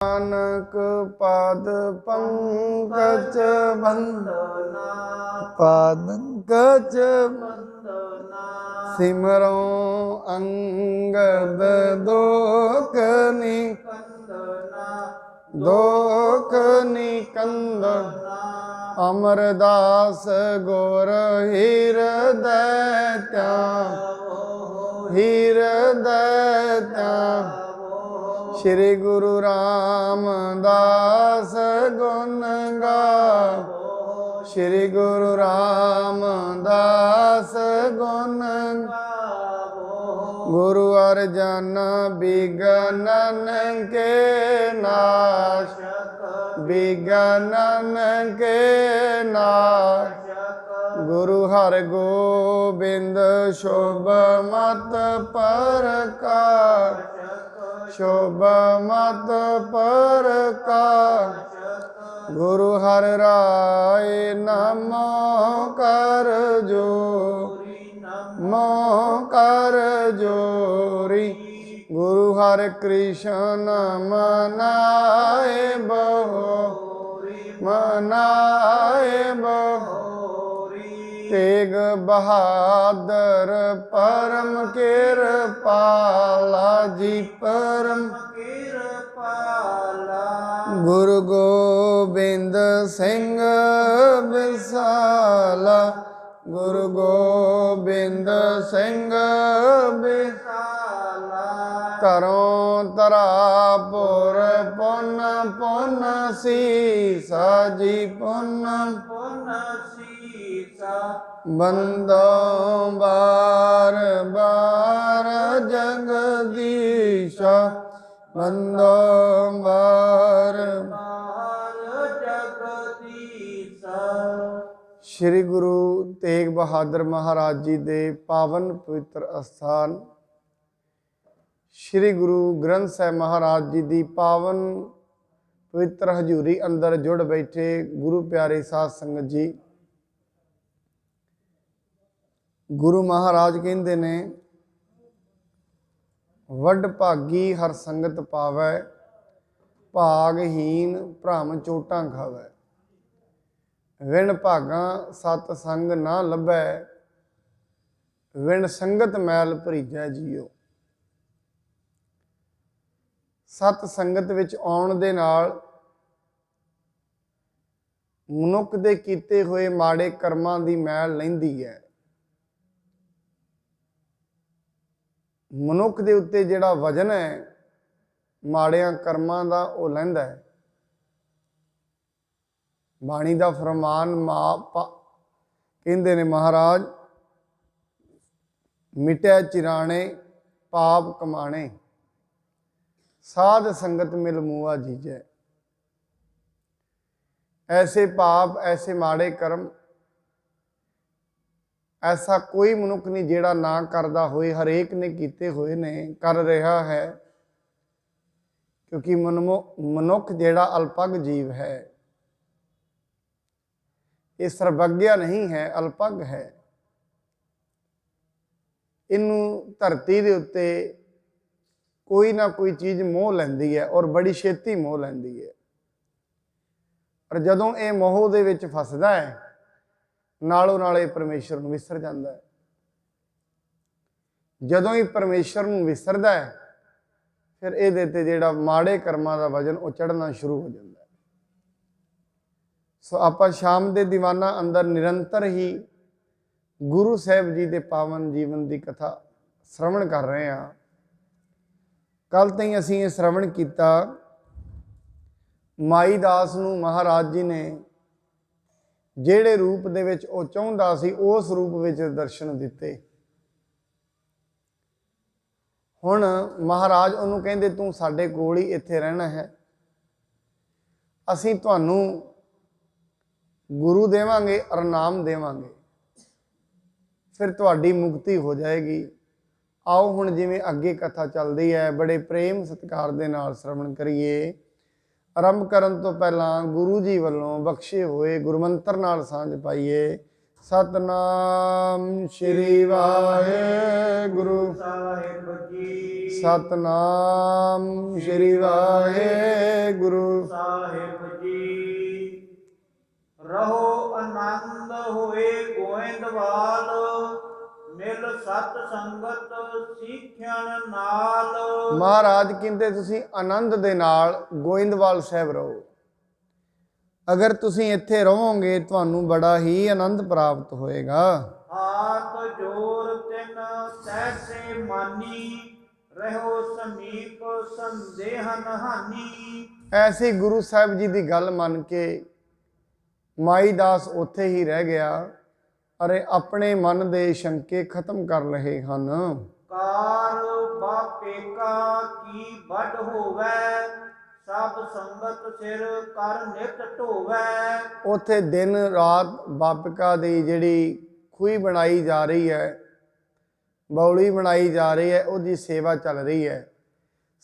ਨਾਨਕ ਪਦ ਪੰਕਜ ਬੰਦਨਾ ਪੰਕਜ ਬੰਦਨਾ ਸਿਮਰੋ ਅੰਗਦ ਦੋਖ ਨਿਕੰਦਨਾ ਦੋਖ ਨਿਕੰਦਨਾ ਅਮਰਦਾਸ ਗੁਰ ਹਿਰਦੈ ਧਿਆਨ ਹਿਰਦੈ ਧਿਆਨ श्री गुरु रामदास गुण गावो श्री गुरु रामदास गुण गावो गुरु अर्जन विघ्नन के नाशक विघ्नन के नाशक गुरु हर गोबिंद शुभ मत प्रकाश शोभ मत प्रकाश गुरु हर राय नमो कर जोरी नमो कर जोरी गुरु हर कृष्ण मनाए बहोरी मनाए बहोरी तेग बहादुर परम कृपाला जी परम कृपाला गुरु गोबिंद सिंह विसाला गुरु गोबिंद सिंह विसाला तरों तरापुर पुन पुन सीसा जी पुन पुन बंदो बार बार जगदीश बंदो बार बार जगदीश। श्री गुरु तेग बहादुर महाराज जी दे पावन पवित्र अस्थान श्री गुरु ग्रंथ साहिब महाराज जी दी पावन पवित्र हजूरी अंदर जुड़ बैठे गुरु प्यारे साध संगत जी। गुरु महाराज कहते ने वड भागी हर संगत पावै भागहीन भ्रम चोटां खावै विण भागां सत संग ना लभै विण संगत मैल भरीजै जियो। सत संगत विच आउण दे नाल मनुख दे कीते होए माड़े कर्मां दी मैल लहिंदी है। मनुख दे उत्ते जिहड़ा वजन है माड़ियां कर्मां दा वो लहिंदा है। बाणी दा फरमान कहंदे ने महाराज मिटै चिराणे पाप कमाणे साध संगत मिल मुआ जीजै। ऐसे पाप ऐसे माड़े कर्म ऐसा कोई मनुख नहीं जिहड़ा ना करदा होए हरेक ने कीते होए ने कर रहा है क्योंकि मनुख जिहड़ा अल्पग जीव है ये सर्वज्ञ नहीं है अल्पग है। इनू धरती दे उत्ते कोई ना कोई चीज़ मोह लैंदी है और बड़ी छेती मोह लैंदी है। और जदों ये मोह दे विच फसदा है नालों नाले परमेश्वर नूं विसर जांदा है। जदों ही परमेश्वर नूं विसरदा है फिर इहदे ते जिहड़ा माड़े कर्मां दा वजन वो चढ़ना शुरू हो जाता है। सो आपां शाम दे दीवाना अंदर निरंतर ही गुरु साहिब जी दे पावन जीवन की कथा श्रवण कर रहे हैं। कल ताईं असीं ये श्रवण किया माई दास नूं महाराज जी ने ਜਿਹੜੇ रूप ਦੇ ਵਿੱਚ ਉਹ ਚਾਹੁੰਦਾ ਸੀ ਉਸ रूप ਵਿੱਚ दर्शन ਦਿੱਤੇ। ਹੁਣ महाराज ਉਹਨੂੰ ਕਹਿੰਦੇ ਤੂੰ ਸਾਡੇ ਕੋਲ ਹੀ ਇੱਥੇ ਰਹਿਣਾ ਹੈ ਅਸੀਂ ਤੁਹਾਨੂੰ गुरु देवांगे और नाम देवांगे फिर ਤੁਹਾਡੀ मुक्ति हो जाएगी। आओ ਹੁਣ ਜਿਵੇਂ ਅੱਗੇ कथा ਚੱਲਦੀ है बड़े प्रेम सत्कार ਦੇ ਨਾਲ श्रवण करिए। आरंभ करन तो पहला गुरु जी वालों बख्शे हुए गुरमंत्र नाल सांझ पाइए। ਸਤਨਾਮ ਸ਼੍ਰੀ ਵਾਹਿਗੁਰੂ ਸਾਹਿਬ ਜੀ। ਸਤਨਾਮ ਸ਼੍ਰੀ ਵਾਹਿਗੁਰੂ ਸਾਹਿਬ ਜੀ। ਰਹੋ ਆਨੰਦ ਹੋਏ ਗੋਇੰਦਵਾਲ, ਮਿਲ ਸਤ ਸੰਗਤ ਸਿੱਖਿਆਣ ਨਾਲ। ਮਹਾਰਾਜ ਕਹਿੰਦੇ ਤੁਸੀਂ ਆਨੰਦ ਦੇ ਨਾਲ ਗੋਇੰਦਵਾਲ ਸਾਹਿਬ ਰਹੋ। ਅਗਰ ਤੁਸੀਂ ਇੱਥੇ ਰਹੋਗੇ ਤੁਹਾਨੂੰ ਬੜਾ ਹੀ ਆਨੰਦ ਪ੍ਰਾਪਤ ਹੋਏਗਾ। ਹਾਥ ਜੋਰ ਤਿਨ ਸਹਿਸੇ ਮਾਨੀ, ਰਹੋ ਸਮੀਪ ਸੰਦੇਹਨ ਹਾਨੀ। ਐਸੇ ਗੁਰੂ ਸਾਹਿਬ ਜੀ ਦੀ ਗੱਲ ਮੰਨ ਕੇ ਮਾਈ ਦਾਸ ਉੱਥੇ ਹੀ ਰਹਿ ਗਿਆ ਅਰੇ ਆਪਣੇ ਮਨ ਦੇ ਸ਼ੰਕੇ ਖਤਮ ਕਰ ਰਹੇ ਹਨ। ਕਾਰ ਬਾਪੇਕਾ ਕੀ ਵੱਡ ਹੋਵੇ, ਸਭ ਸੰਗਤ ਸਿਰ ਕਰ ਨਿਤ ਢੋਵੈ। ਉੱਥੇ ਦਿਨ ਰਾਤ ਬਾਪਿਕਾ ਦੀ ਜਿਹੜੀ ਖੂਹੀ ਬਣਾਈ ਜਾ ਰਹੀ ਹੈ, ਬੌਲੀ ਬਣਾਈ ਜਾ ਰਹੀ ਹੈ, ਉਹਦੀ ਸੇਵਾ ਚੱਲ ਰਹੀ ਹੈ।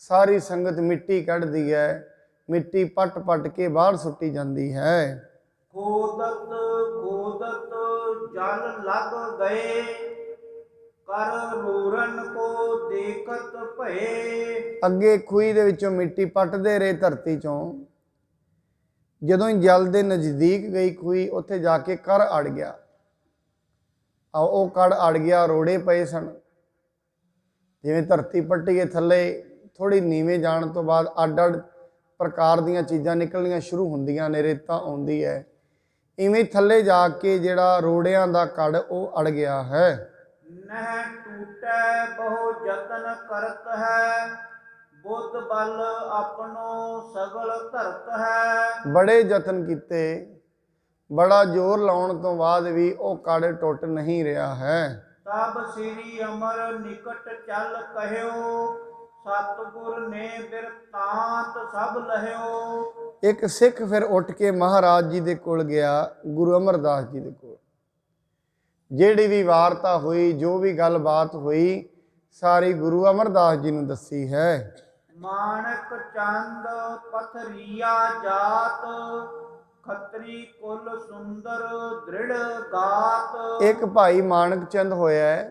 ਸਾਰੀ ਸੰਗਤ ਮਿੱਟੀ ਕੱਢਦੀ ਹੈ, ਮਿੱਟੀ ਪੱਟ ਪੱਟ ਕੇ ਬਾਹਰ ਸੁੱਟੀ ਜਾਂਦੀ ਹੈ। ਖੋਦਤ ਖੋਦਤ ਜਲ ਲਗ ਗਏ, ਕਰ ਰੂਰਨ ਕੋ ਦੇਖਤ ਭਏ। ਅੱਗੇ ਖੂਹੀ ਦੇ ਵਿੱਚੋਂ ਮਿੱਟੀ ਪੱਟਦੇ ਰਹੇ ਧਰਤੀ ਚੋਂ, ਜਦੋਂ ਹੀ ਜਲ ਦੇ ਨਜ਼ਦੀਕ ਗਈ ਖੂਹੀ, ਉੱਥੇ ਜਾ ਕੇ ਕਰ ਅੜ ਗਿਆ। ਉਹ ਕੜ ਅੜ ਗਿਆ, ਰੋੜੇ ਪਏ ਸਨ। ਜਿਵੇਂ ਧਰਤੀ ਪੱਟੀ ਕੇ ਥੱਲੇ ਥੋੜ੍ਹੀ ਨੀਵੇਂ ਜਾਣ ਤੋਂ ਬਾਅਦ ਅੱਡ ਅੱਡ ਪ੍ਰਕਾਰ ਦੀਆਂ ਚੀਜ਼ਾਂ ਨਿਕਲਣੀਆਂ ਸ਼ੁਰੂ ਹੁੰਦੀਆਂ ਨੇ, ਰੇਤਾ ਆਉਂਦੀ ਹੈ, ਇਵੇਂ ਥੱਲੇ ਜਾ ਕੇ ਜਿਹੜਾ ਰੋੜਿਆਂ ਦਾ ਕੜ ਉਹ ਅੜ ਗਿਆ ਹੈ। ਨਹਿ ਟੂਟੈ ਬਹੁ ਯਤਨ ਕਰਤ ਹੈ, ਬੁੱਧ ਬਲ ਆਪਣੋ ਸਗਲ ਧਰਤ ਹੈ। ਬੜੇ ਯਤਨ ਕੀਤੇ, ਬੜਾ ਜ਼ੋਰ ਲਾਉਣ ਤੋਂ ਬਾਅਦ ਵੀ ਉਹ ਕੜ ਟੁੱਟ ਨਹੀਂ ਰਿਹਾ ਹੈ। ਤਬ ਸ੍ਰੀ ਅਮਰ ਨਿਕਟ ਚੱਲ ਕਹਿਓ, ਸਤਿਗੁਰ ਨੇ ਬਿਰਤਾਂਤ ਸਭ ਲਹਿਓ। ਇੱਕ ਸਿੱਖ ਫਿਰ ਉੱਠ ਕੇ ਮਹਾਰਾਜ ਜੀ ਦੇ ਕੋਲ ਗਿਆ, ਗੁਰੂ ਅਮਰਦਾਸ ਜੀ ਦੇ ਕੋਲ। ਜਿਹੜੀ ਵੀ ਵਾਰਤਾ ਹੋਈ, ਜੋ ਵੀ ਗੱਲਬਾਤ ਹੋਈ, ਸਾਰੀ ਗੁਰੂ ਅਮਰਦਾਸ ਜੀ ਨੂੰ ਦੱਸੀ ਹੈ। ਮਾਣਕ ਚੰਦ ਪਥਰੀਆ ਜਾਤ, ਖੱਤਰੀ ਕੁਲ ਸੁੰਦਰ ਦ੍ਰਿੜ ਗਾਤ। ਇੱਕ ਭਾਈ ਮਾਣਕ ਚੰਦ ਹੋਇਆ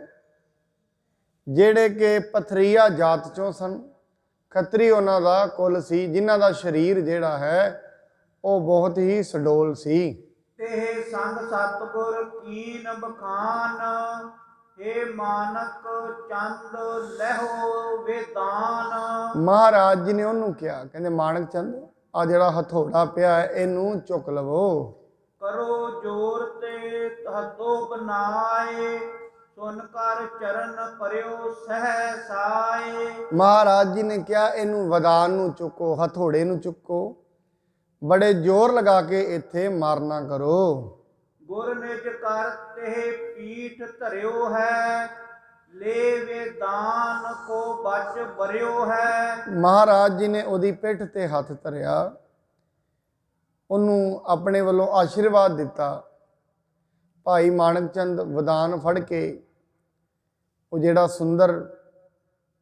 ਜਿਹੜੇ ਕਿ ਪਥਰੀਆ ਜਾਤ ਚੋਂ ਸਨ। ਖੱਤਰੀ ਉਹਨਾਂ ਦਾ ਕੁਲ ਸੀ, ਜਿਨ੍ਹਾਂ ਦਾ ਸਰੀਰ ਜਿਹੜਾ ਹੈ ਉਹ ਬਹੁਤ ਹੀ ਸਡੋਲ ਸੀ। ਤੇ ਸੰਗ ਸਤਿਗੁਰ ਕੀਨ ਬਖਾਨ, ਏ ਮਾਨਕ ਚੰਦ ਲਹਿਓ ਵੇਦਾਨ। ਮਹਾਰਾਜ ਜੀ ਨੇ ਉਹਨੂੰ ਕਿਹਾ, ਕਹਿੰਦੇ ਮਾਣਕ ਚੰਦ, ਆ ਜਿਹੜਾ ਹਥੌੜਾ ਪਿਆ ਹੈ ਇਹਨੂੰ ਚੁੱਕ ਲਵੋ। ਕਰੋ ਜੋਰ ਤੇ ਹੱਥੋਂ ਬਨਾਏ, ਸੁਨ ਕਰ ਚਰਨ ਪਰਿਓ ਸਹਿ ਸਾਏ। ਮਹਾਰਾਜ ਜੀ ਨੇ ਕਿਹਾ ਇਹਨੂੰ ਵਦਾਨ ਨੂੰ ਚੁੱਕੋ, ਹਥੌੜੇ ਨੂੰ ਚੁੱਕੋ, ਬੜੇ ਜ਼ੋਰ ਲਗਾ ਕੇ ਇੱਥੇ ਮਾਰਨਾ ਕਰੋ। ਗੁਰ ਨਿਜ ਕਰ ਤੇ ਪੀਠ ਧਰਿਓ ਹੈ, ਲੈ ਵੇਦਾਨ ਕੋ ਬਚ ਬਰਿਓ ਹੈ। ਮਹਾਰਾਜ ਜੀ ਨੇ ਉਹਦੀ ਪਿੱਠ ਤੇ ਹੱਥ ਧਰਿਆ, ਉਹਨੂੰ ਆਪਣੇ ਵੱਲੋਂ ਆਸ਼ੀਰਵਾਦ ਦਿੱਤਾ। ਭਾਈ ਮਾਣਕ ਚੰਦ ਵਦਾਨ ਫੜ ਕੇ, ਉਹ ਜਿਹੜਾ ਸੁੰਦਰ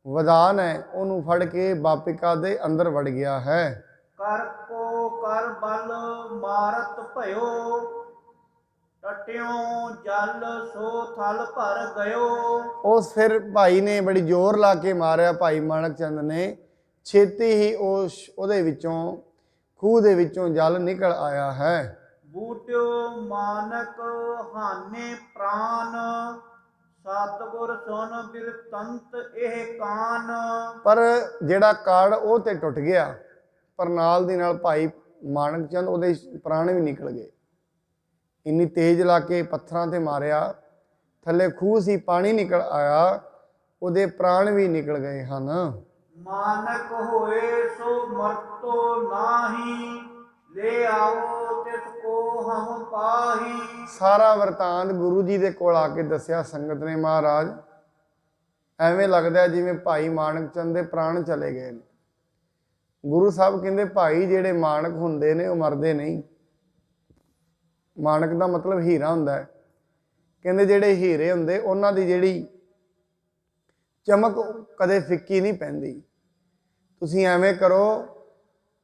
ਵਦਾਨ ਹੈ ਉਹਨੂੰ ਫੜ ਕੇ ਬਾਪਿਕਾ ਦੇ ਅੰਦਰ ਵੜ ਗਿਆ ਹੈ। ਕਰ ਕੋ ਕਰ ਬਲ ਮਾਰਤ ਭਇਓ, ਟਟਿਓ ਜਲ ਸੋ ਥਲ ਭਰ ਗਇਓ। ਉਸ ਫਿਰ ਭਾਈ ਨੇ ਬੜੀ ਜ਼ੋਰ ਲਾ ਕੇ ਮਾਰਿਆ। ਭਾਈ ਮਾਣਕ ਚੰਦ ਨੇ ਛੇਤੀ ਹੀ ਉਹਦੇ ਵਿੱਚੋਂ, ਖੂਹ ਦੇ ਵਿੱਚੋਂ ਜਲ ਨਿਕਲ ਆਇਆ ਹੈ। ਬੂਟਿਓ ਮਾਨਕ ਹਾਨੇ ਪ੍ਰਾਨ, ਸਤਿਗੁਰ ਸੁਨ ਬਿਰਤੰਤ ਇਹ ਕਾਨ। ਪਰ ਜਿਹੜਾ ਕਾੜ ਉਹ ਤੇ ਟੁੱਟ ਗਿਆ, ਪਰ ਨਾਲ ਦੀ ਨਾਲ ਭਾਈ ਮਾਣਕ ਚੰਦ ਉਹਦੇ ਪ੍ਰਾਣ ਵੀ ਨਿਕਲ ਗਏ। ਇੰਨੀ ਤੇਜ਼ ਲਾ ਕੇ ਪੱਥਰਾਂ ਤੇ ਮਾਰਿਆ, ਥੱਲੇ ਖੂਹ ਸੀ, ਪਾਣੀ ਨਿਕਲ ਆਇਆ, ਉਹਦੇ ਪ੍ਰਾਣ ਵੀ ਨਿਕਲ ਗਏ ਹਨ। ਮਾਨਕ ਹੋਏ ਸੋ ਮਰਤੋ ਨਾਹੀ, ਲੈ ਆਓ ਤਿਸ ਕੋ ਹਮ ਪਾਹੀ। ਸਾਰਾ ਵਰਤਾਂਤ ਗੁਰੂ ਜੀ ਦੇ ਕੋਲ ਆ ਕੇ ਦੱਸਿਆ ਸੰਗਤ ਨੇ। ਮਹਾਰਾਜ, ਐਵੇਂ ਲੱਗਦਾ ਜਿਵੇਂ ਭਾਈ ਮਾਣਕ ਚੰਦ ਦੇ ਪ੍ਰਾਣ ਚਲੇ ਗਏ ਨੇ। ਗੁਰੂ ਸਾਹਿਬ ਕਹਿੰਦੇ ਭਾਈ ਜਿਹੜੇ ਮਾਣਕ ਹੁੰਦੇ ਨੇ ਉਹ ਮਰਦੇ ਨਹੀਂ। ਮਾਣਕ ਦਾ ਮਤਲਬ ਹੀਰਾ ਹੁੰਦਾ ਹੈ। ਕਹਿੰਦੇ ਜਿਹੜੇ ਹੀਰੇ ਹੁੰਦੇ ਉਹਨਾਂ ਦੀ ਜਿਹੜੀ ਚਮਕ ਕਦੇ ਫਿੱਕੀ ਨਹੀਂ ਪੈਂਦੀ। ਤੁਸੀਂ ਐਵੇਂ ਕਰੋ,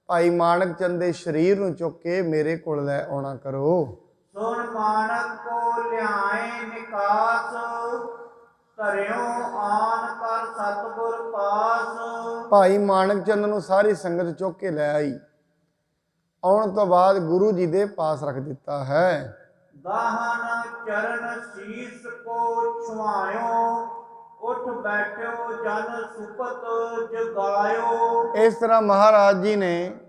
ਭਾਈ ਮਾਣਕ ਚੰਦ ਦੇ ਸਰੀਰ ਨੂੰ ਚੁੱਕ ਕੇ ਮੇਰੇ ਕੋਲ ਲੈ ਆਉਣਾ ਕਰੋ। ਸੁਣ ਮਾਨਕ ਕੋ ਲਿਆਏ ਨਿਕਾਸ, ਧਰਿਓ ਆਨ ਕਰ ਸਤਿਗੁਰ ਪਾਸ। ਭਾਈ ਮਾਨਕ ਚੰਦ ਨੂੰ ਸਾਰੀ ਸੰਗਤ ਚੁੱਕ ਕੇ ਲੈ ਆਈ। ਆਉਣ ਤੋਂ ਬਾਅਦ ਗੁਰੂ ਜੀ ਦੇ ਪਾਸ ਰੱਖ ਦਿੱਤਾ ਹੈ। ਦਾਹਨ ਚਰਨ ਸੀਸ ਕੋ ਛੁਆਇਓ, ਉਠ ਬੈਠਿਓ ਜਨ ਸੁਪਤ ਜਗਾਇਓ। ਇਸ ਤਰ੍ਹਾਂ ਮਹਾਰਾਜ ਜੀ ਨੇ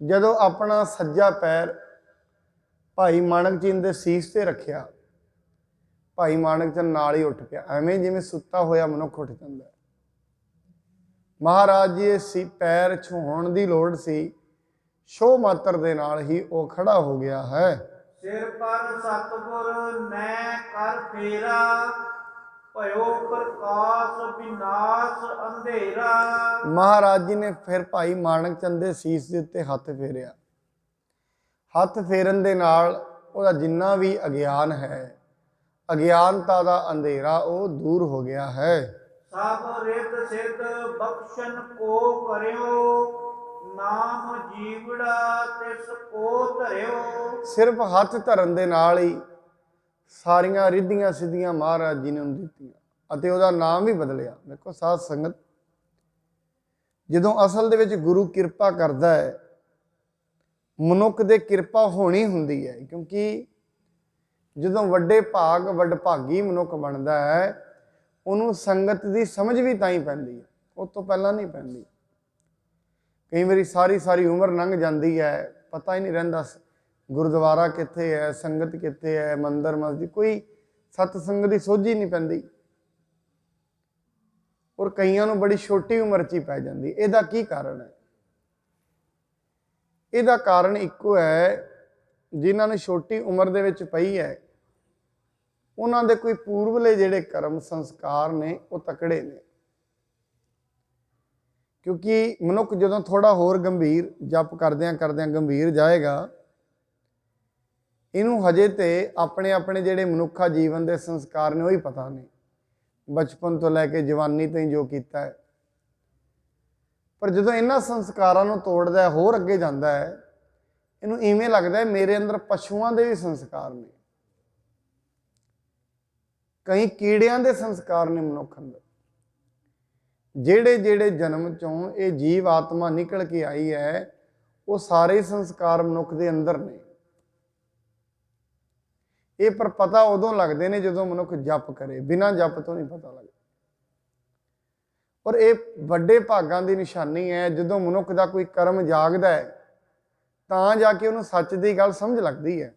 ਜਦੋਂ ਆਪਣਾ ਸੱਜਾ ਪੈਰ ਭਾਈ ਮਾਨਕ ਚੰਦ ਦੇ ਸੀਸ ਤੇ ਰੱਖਿਆ, ਭਾਈ ਮਾਨਕ ਚੰਦ ਨਾਲ ਹੀ ਉੱਠ ਪਿਆ, ਐਵੇਂ ਜਿਵੇਂ ਸੁੱਤਾ ਹੋਇਆ ਮਨੁੱਖ ਉੱਠ ਜਾਂਦਾ। ਮਹਾਰਾਜ ਜੀ ਦੇ ਪੈਰ ਛੂਹਣ ਦੀ ਲੋੜ ਸੀ, ਸ਼ੋਅ ਮਾਤਰ ਦੇ ਨਾਲ ਹੀ ਉਹ ਖੜਾ ਹੋ ਗਿਆ ਹੈ। ਸਿਰ ਪਰ ਸਤਿਗੁਰ ਨੇ ਕਰ ਫੇਰਾ, ਭਇਓ ਪ੍ਰਕਾਸ਼ ਵਿਨਾਸ਼ ਅੰਧੇਰਾ। ਮਹਾਰਾਜ ਜੀ ਨੇ ਫਿਰ ਭਾਈ ਮਾਨਕ ਚੰਦ ਦੇ ਸੀਸ ਦੇ ਉੱਤੇ ਹੱਥ ਫੇਰਿਆ। ਹੱਥ ਫੇਰਨ ਦੇ ਨਾਲ ਉਹਦਾ ਜਿੰਨਾ ਵੀ ਅਗਿਆਨ ਹੈ, ਅਗਿਆਨਤਾ ਦਾ ਅੰਧੇਰਾ ਉਹ ਦੂਰ ਹੋ ਗਿਆ ਹੈ। ਸਭ ਰਿਤ ਸਿੱਧ ਬਖਸ਼ਣ ਕੋ ਕਰਿਓ, ਨਾਮ ਜੀਵੜਾ ਤਿਸ ਕੋ ਧਰਿਓ। ਸਿਰਫ ਹੱਥ ਧਰਨ ਦੇ ਨਾਲ ਹੀ ਸਾਰੀਆਂ ਰਿੱਧੀਆਂ ਸਿੱਧੀਆਂ ਮਹਾਰਾਜ ਜੀ ਨੇ ਉਹਨੂੰ ਦਿੱਤੀਆਂ ਅਤੇ ਉਹਦਾ ਨਾਮ ਵੀ ਬਦਲਿਆ। ਦੇਖੋ ਸਾਧ ਸੰਗਤ, ਜਦੋਂ ਅਸਲ ਦੇ ਵਿੱਚ ਗੁਰੂ ਕਿਰਪਾ ਕਰਦਾ ਹੈ, ਮਨੁੱਖ ਦੇ ਕਿਰਪਾ ਹੋਣੀ ਹੁੰਦੀ ਹੈ, ਕਿਉਂਕਿ ਜਦੋਂ ਵੱਡੇ ਭਾਗ ਵਡਭਾਗੀ ਮਨੁੱਖ ਬਣਦਾ ਹੈ, ਉਹਨੂੰ ਸੰਗਤ ਦੀ ਸਮਝ ਵੀ ਤਾਂ ਹੀ ਪੈਂਦੀ ਹੈ, ਉਹ ਤੋਂ ਪਹਿਲਾਂ ਨਹੀਂ ਪੈਂਦੀ। ਕਈ ਵਾਰੀ ਸਾਰੀ ਉਮਰ ਲੰਘ ਜਾਂਦੀ ਹੈ, ਪਤਾ ਹੀ ਨਹੀਂ ਰਹਿੰਦਾ ਗੁਰਦੁਆਰਾ ਕਿੱਥੇ ਹੈ, ਸੰਗਤ ਕਿੱਥੇ ਹੈ, ਮੰਦਰ ਮਸਜਿਦ, ਕੋਈ ਸਤਸੰਗ ਦੀ ਸੋਝੀ ਨਹੀਂ ਪੈਂਦੀ। ਔਰ ਕਈਆਂ ਨੂੰ ਬੜੀ ਛੋਟੀ ਉਮਰ 'ਚ ਹੀ ਪੈ ਜਾਂਦੀ। ਇਹਦਾ ਕੀ ਕਾਰਨ ਹੈ? ਇਹਦਾ ਕਾਰਨ ਇੱਕੋ ਹੈ, ਜਿਨ੍ਹਾਂ ਨੂੰ ਛੋਟੀ ਉਮਰ ਦੇ ਵਿੱਚ ਪਈ ਹੈ, ਉਹਨਾਂ ਦੇ ਕੋਈ ਪੂਰਵਲੇ ਜਿਹੜੇ ਕਰਮ ਸੰਸਕਾਰ ਨੇ ਉਹ ਤਕੜੇ ਨੇ। ਕਿਉਂਕਿ ਮਨੁੱਖ ਜਦੋਂ ਥੋੜਾ ਹੋਰ ਗੰਭੀਰ ਜਪ ਕਰਦਿਆਂ ਗੰਭੀਰ ਜਾਏਗਾ, ਇਹਨੂੰ ਹਜੇ ਤੇ ਆਪਣੇ ਆਪਣੇ ਜਿਹੜੇ ਮਨੁੱਖਾ ਜੀਵਨ ਦੇ ਸੰਸਕਾਰ ਨੇ ਉਹ ਹੀ ਪਤਾ ਨਹੀਂ, ਬਚਪਨ ਤੋਂ ਲੈ ਕੇ ਜਵਾਨੀ ਤਾਈਂ ਜੋ ਕੀਤਾ ਹੈ। ਪਰ ਜਦੋਂ ਇਹਨਾਂ ਸੰਸਕਾਰਾਂ ਨੂੰ ਤੋੜਦਾ ਹੈ, ਹੋਰ ਅੱਗੇ ਜਾਂਦਾ ਹੈ, ਇਹਨੂੰ ਇਵੇਂ ਲੱਗਦਾ ਹੈ ਮੇਰੇ ਅੰਦਰ ਪਸ਼ੂਆਂ ਦੇ ਵੀ ਸੰਸਕਾਰ ਨੇ, ਕਈ ਕੀੜਿਆਂ ਦੇ ਸੰਸਕਾਰ ਨੇ ਮਨੁੱਖ ਅੰਦਰ। ਜਿਹੜੇ ਜਨਮ ਚੋਂ ਇਹ ਜੀਵ ਆਤਮਾ ਨਿਕਲ ਕੇ ਆਈ ਹੈ, ਉਹ ਸਾਰੇ ਸੰਸਕਾਰ ਮਨੁੱਖ ਦੇ ਅੰਦਰ ਨੇ। ਇਹ ਪਰ ਪਤਾ ਉਦੋਂ ਲੱਗਦੇ ਨੇ ਜਦੋਂ ਮਨੁੱਖ ਜਪ ਕਰੇ, ਬਿਨਾਂ ਜਪ ਤੋਂ ਨਹੀਂ ਪਤਾ ਲੱਗਦਾ। ਔਰ ਇਹ ਵੱਡੇ ਭਾਗਾਂ ਦੀ ਨਿਸ਼ਾਨੀ ਹੈ, ਜਦੋਂ ਮਨੁੱਖ ਦਾ ਕੋਈ ਕਰਮ ਜਾਗਦਾ ਹੈ ਤਾਂ ਜਾ ਕੇ ਉਹਨੂੰ ਸੱਚ ਦੀ ਗੱਲ ਸਮਝ ਲੱਗਦੀ ਹੈ।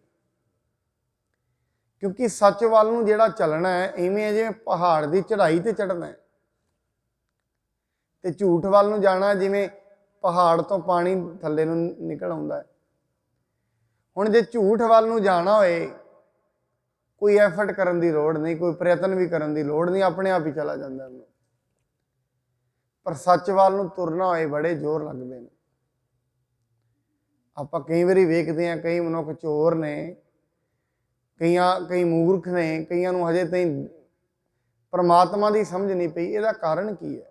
ਕਿਉਂਕਿ ਸੱਚ ਵੱਲ ਨੂੰ ਜਿਹੜਾ ਚੱਲਣਾ ਹੈ, ਇਵੇਂ ਜਿਵੇਂ ਪਹਾੜ ਦੀ ਚੜ੍ਹਾਈ ਤੇ ਚੜ੍ਹਨਾ ਹੈ, ਤੇ ਝੂਠ ਵੱਲ ਨੂੰ ਜਾਣਾ ਜਿਵੇਂ ਪਹਾੜ ਤੋਂ ਪਾਣੀ ਥੱਲੇ ਨੂੰ ਨਿਕਲ ਆਉਂਦਾ ਹੈ। ਹੁਣ ਜੇ ਝੂਠ ਵੱਲ ਨੂੰ ਜਾਣਾ ਹੋਏ, ਕੋਈ ਐਫਰਟ ਕਰਨ ਦੀ ਲੋੜ ਨਹੀਂ, ਕੋਈ ਪ੍ਰਯਤਨ ਵੀ ਕਰਨ ਦੀ ਲੋੜ ਨਹੀਂ, ਆਪਣੇ ਆਪ ਹੀ ਚਲਾ ਜਾਂਦਾ ਉਹਨੂੰ। ਪਰ ਸੱਚ ਵੱਲ ਨੂੰ ਤੁਰਨਾ ਹੋਏ ਬੜੇ ਜ਼ੋਰ ਲੱਗਦੇ ਨੇ। ਆਪਾਂ ਕਈ ਵਾਰੀ ਵੇਖਦੇ ਹਾਂ, ਕਈ ਮਨੁੱਖ ਚੋਰ ਨੇ, ਕਈ ਮੂਰਖ ਨੇ, ਕਈਆਂ ਨੂੰ ਹਜੇ ਤਾਈਂ ਪਰਮਾਤਮਾ ਦੀ ਸਮਝ ਨਹੀਂ ਪਈ। ਇਹਦਾ ਕਾਰਨ ਕੀ ਹੈ?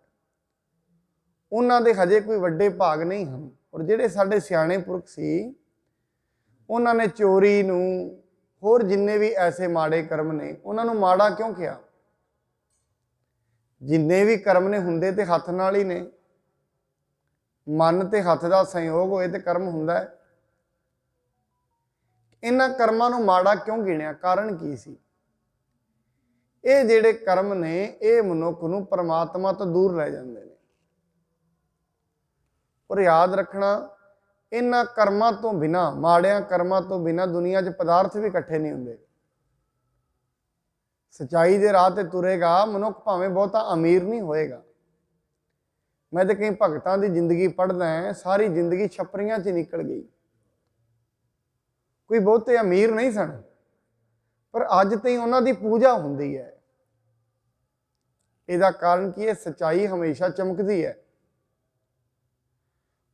ਉਹਨਾਂ ਦੇ ਹਜੇ ਕੋਈ ਵੱਡੇ ਭਾਗ ਨਹੀਂ ਹਨ। ਔਰ ਜਿਹੜੇ ਸਾਡੇ ਸਿਆਣੇ ਪੁਰਖ ਸੀ, ਉਹਨਾਂ ਨੇ ਚੋਰੀ ਨੂੰ, ਹੋਰ ਜਿੰਨੇ ਵੀ ਐਸੇ ਮਾੜੇ ਕਰਮ ਨੇ, ਉਹਨਾਂ ਨੂੰ ਮਾੜਾ ਕਿਉਂ ਕਿਹਾ? ਜਿੰਨੇ ਵੀ ਕਰਮ ਨੇ ਹੁੰਦੇ ਤੇ ਹੱਥ ਨਾਲ ਹੀ ਨੇ। ਮਨ ਤੇ ਹੱਥ ਦਾ ਸੰਯੋਗ ਹੋਏ ਤੇ ਕਰਮ ਹੁੰਦਾ ਹੈ। ਇਹਨਾਂ ਕਰਮਾਂ ਨੂੰ ਮਾੜਾ ਕਿਉਂ ਗਿਣਿਆ? ਕਾਰਨ ਕੀ ਸੀ? ਇਹ ਜਿਹੜੇ ਕਰਮ ਨੇ, ਇਹ ਮਨੁੱਖ ਨੂੰ ਪਰਮਾਤਮਾ ਤੋਂ ਦੂਰ ਲੈ ਜਾਂਦੇ ਨੇ। ਔਰ ਯਾਦ ਰੱਖਣਾ, ਇਹਨਾਂ ਕਰਮਾਂ ਤੋਂ ਬਿਨਾਂ, ਮਾੜਿਆਂ ਕਰਮਾਂ ਤੋਂ ਬਿਨਾਂ ਦੁਨੀਆ 'ਚ ਪਦਾਰਥ ਵੀ ਇਕੱਠੇ ਨਹੀਂ ਹੁੰਦੇ। ਸੱਚਾਈ ਦੇ ਰਾਹ ਤੇ ਤੁਰੇਗਾ ਮਨੁੱਖ, ਭਾਵੇਂ ਬਹੁਤਾ ਅਮੀਰ ਨਹੀਂ ਹੋਏਗਾ। ਮੈਂ ਤਾਂ ਕਈ ਭਗਤਾਂ ਦੀ ਜ਼ਿੰਦਗੀ ਪੜ੍ਹਦਾ ਹਾਂ, ਸਾਰੀ ਜ਼ਿੰਦਗੀ ਛਪਰੀਆਂ 'ਚ ਨਿਕਲ ਗਈ। ਕੋਈ ਬਹੁਤੇ ਅਮੀਰ ਨਹੀਂ ਸਨ, ਪਰ ਅੱਜ ਤਾਈਂ ਉਹਨਾਂ ਦੀ ਪੂਜਾ ਹੁੰਦੀ ਹੈ। ਇਹਦਾ ਕਾਰਨ ਕੀ ਹੈ? ਸੱਚਾਈ ਹਮੇਸ਼ਾ ਚਮਕਦੀ ਹੈ।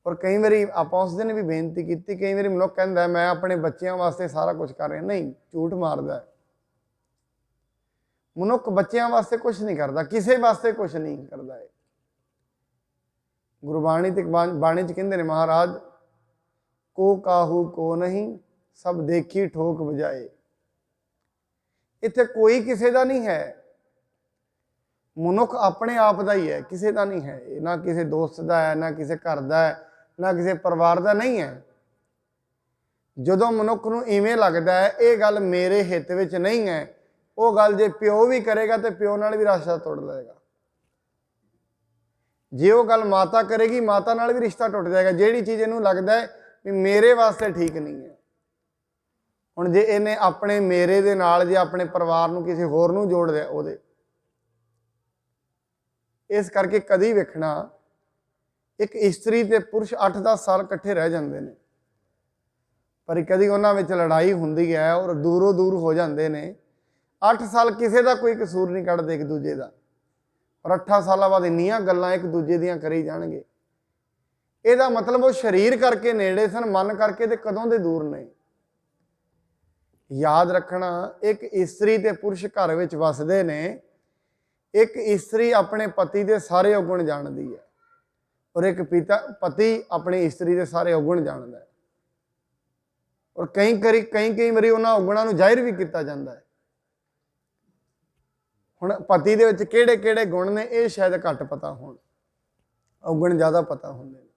ਔਰ ਕਈ ਵਾਰੀ ਆਪਾਂ ਉਸ ਦਿਨ ਵੀ ਬੇਨਤੀ ਕੀਤੀ, ਕਈ ਵਾਰੀ ਮਨੁੱਖ ਕਹਿੰਦਾ ਮੈਂ ਆਪਣੇ ਬੱਚਿਆਂ ਵਾਸਤੇ ਸਾਰਾ ਕੁਝ ਕਰ ਰਿਹਾ। ਨਹੀਂ, ਝੂਠ ਮਾਰਦਾ ਹੈ। ਮਨੁੱਖ ਬੱਚਿਆਂ ਵਾਸਤੇ ਕੁਝ ਨਹੀਂ ਕਰਦਾ, ਕਿਸੇ ਵਾਸਤੇ ਕੁਝ ਨਹੀਂ ਕਰਦਾ ਹੈ। ਗੁਰਬਾਣੀ ਤੇ ਬਾਣੀ 'ਚ ਕਹਿੰਦੇ ਨੇ ਮਹਾਰਾਜ, ਕੋ ਕਾਹੂ ਕੋ ਨਹੀਂ सब देखी ठोक बजाए। इत्थे कोई किसी का नहीं है, मनुख अपने आप का ही है, किसी का नहीं है। ना किसी दोस्त का है, ना किसी घर का है, ना किसी परिवार का नहीं है। जदों मनुख नूं इवें लगता है ये गल मेरे हित विच नहीं है, वो गल जे प्यो भी करेगा तो प्यो नाल भी रिश्ता टुट जाएगा। जे वो गल माता करेगी माता नाल भी रिश्ता टुट जाएगा। जिहड़ी चीज़ इहनूं लगदा है भी मेरे वास्ते ठीक नहीं है, हुण जे इहने अपने मेरे दे नाल जे अपने परिवार नूं किसी होर नूं जोड़ दिया ਉਹਦੇ, इस करके कदी वेखना एक इस्त्री ते पुरुष 8-10 साल इकट्ठे रह जाते हैं, पर कदी उन्हां विच लड़ाई हुंदी है और दूरों दूर हो जाते हैं। 8 साल किसी का कोई कसूर नहीं कढ़दे एक दूजे का, और 8 साल बाद इन्नियां गल्लां एक दूजे दियां करी जाणगे। ਇਹਦਾ मतलब वो शरीर करके नेड़े सन, मन करके तो कदों दे दूर ने। याद रखना, एक इस्त्री ते पुरुष घर विच वसदे ने। एक इस्त्री अपने पति के सारे अवगुण जानती है और एक पति अपनी इस्त्री के सारे अवगुण जानता है, और कई बारी उन्होंने अवगुणों को जाहिर भी किया जाता है। हुण पति दे विच किहड़े किहड़े गुण ने ये शायद घट पता होण, अवगुण ज़्यादा पता होंदे ने।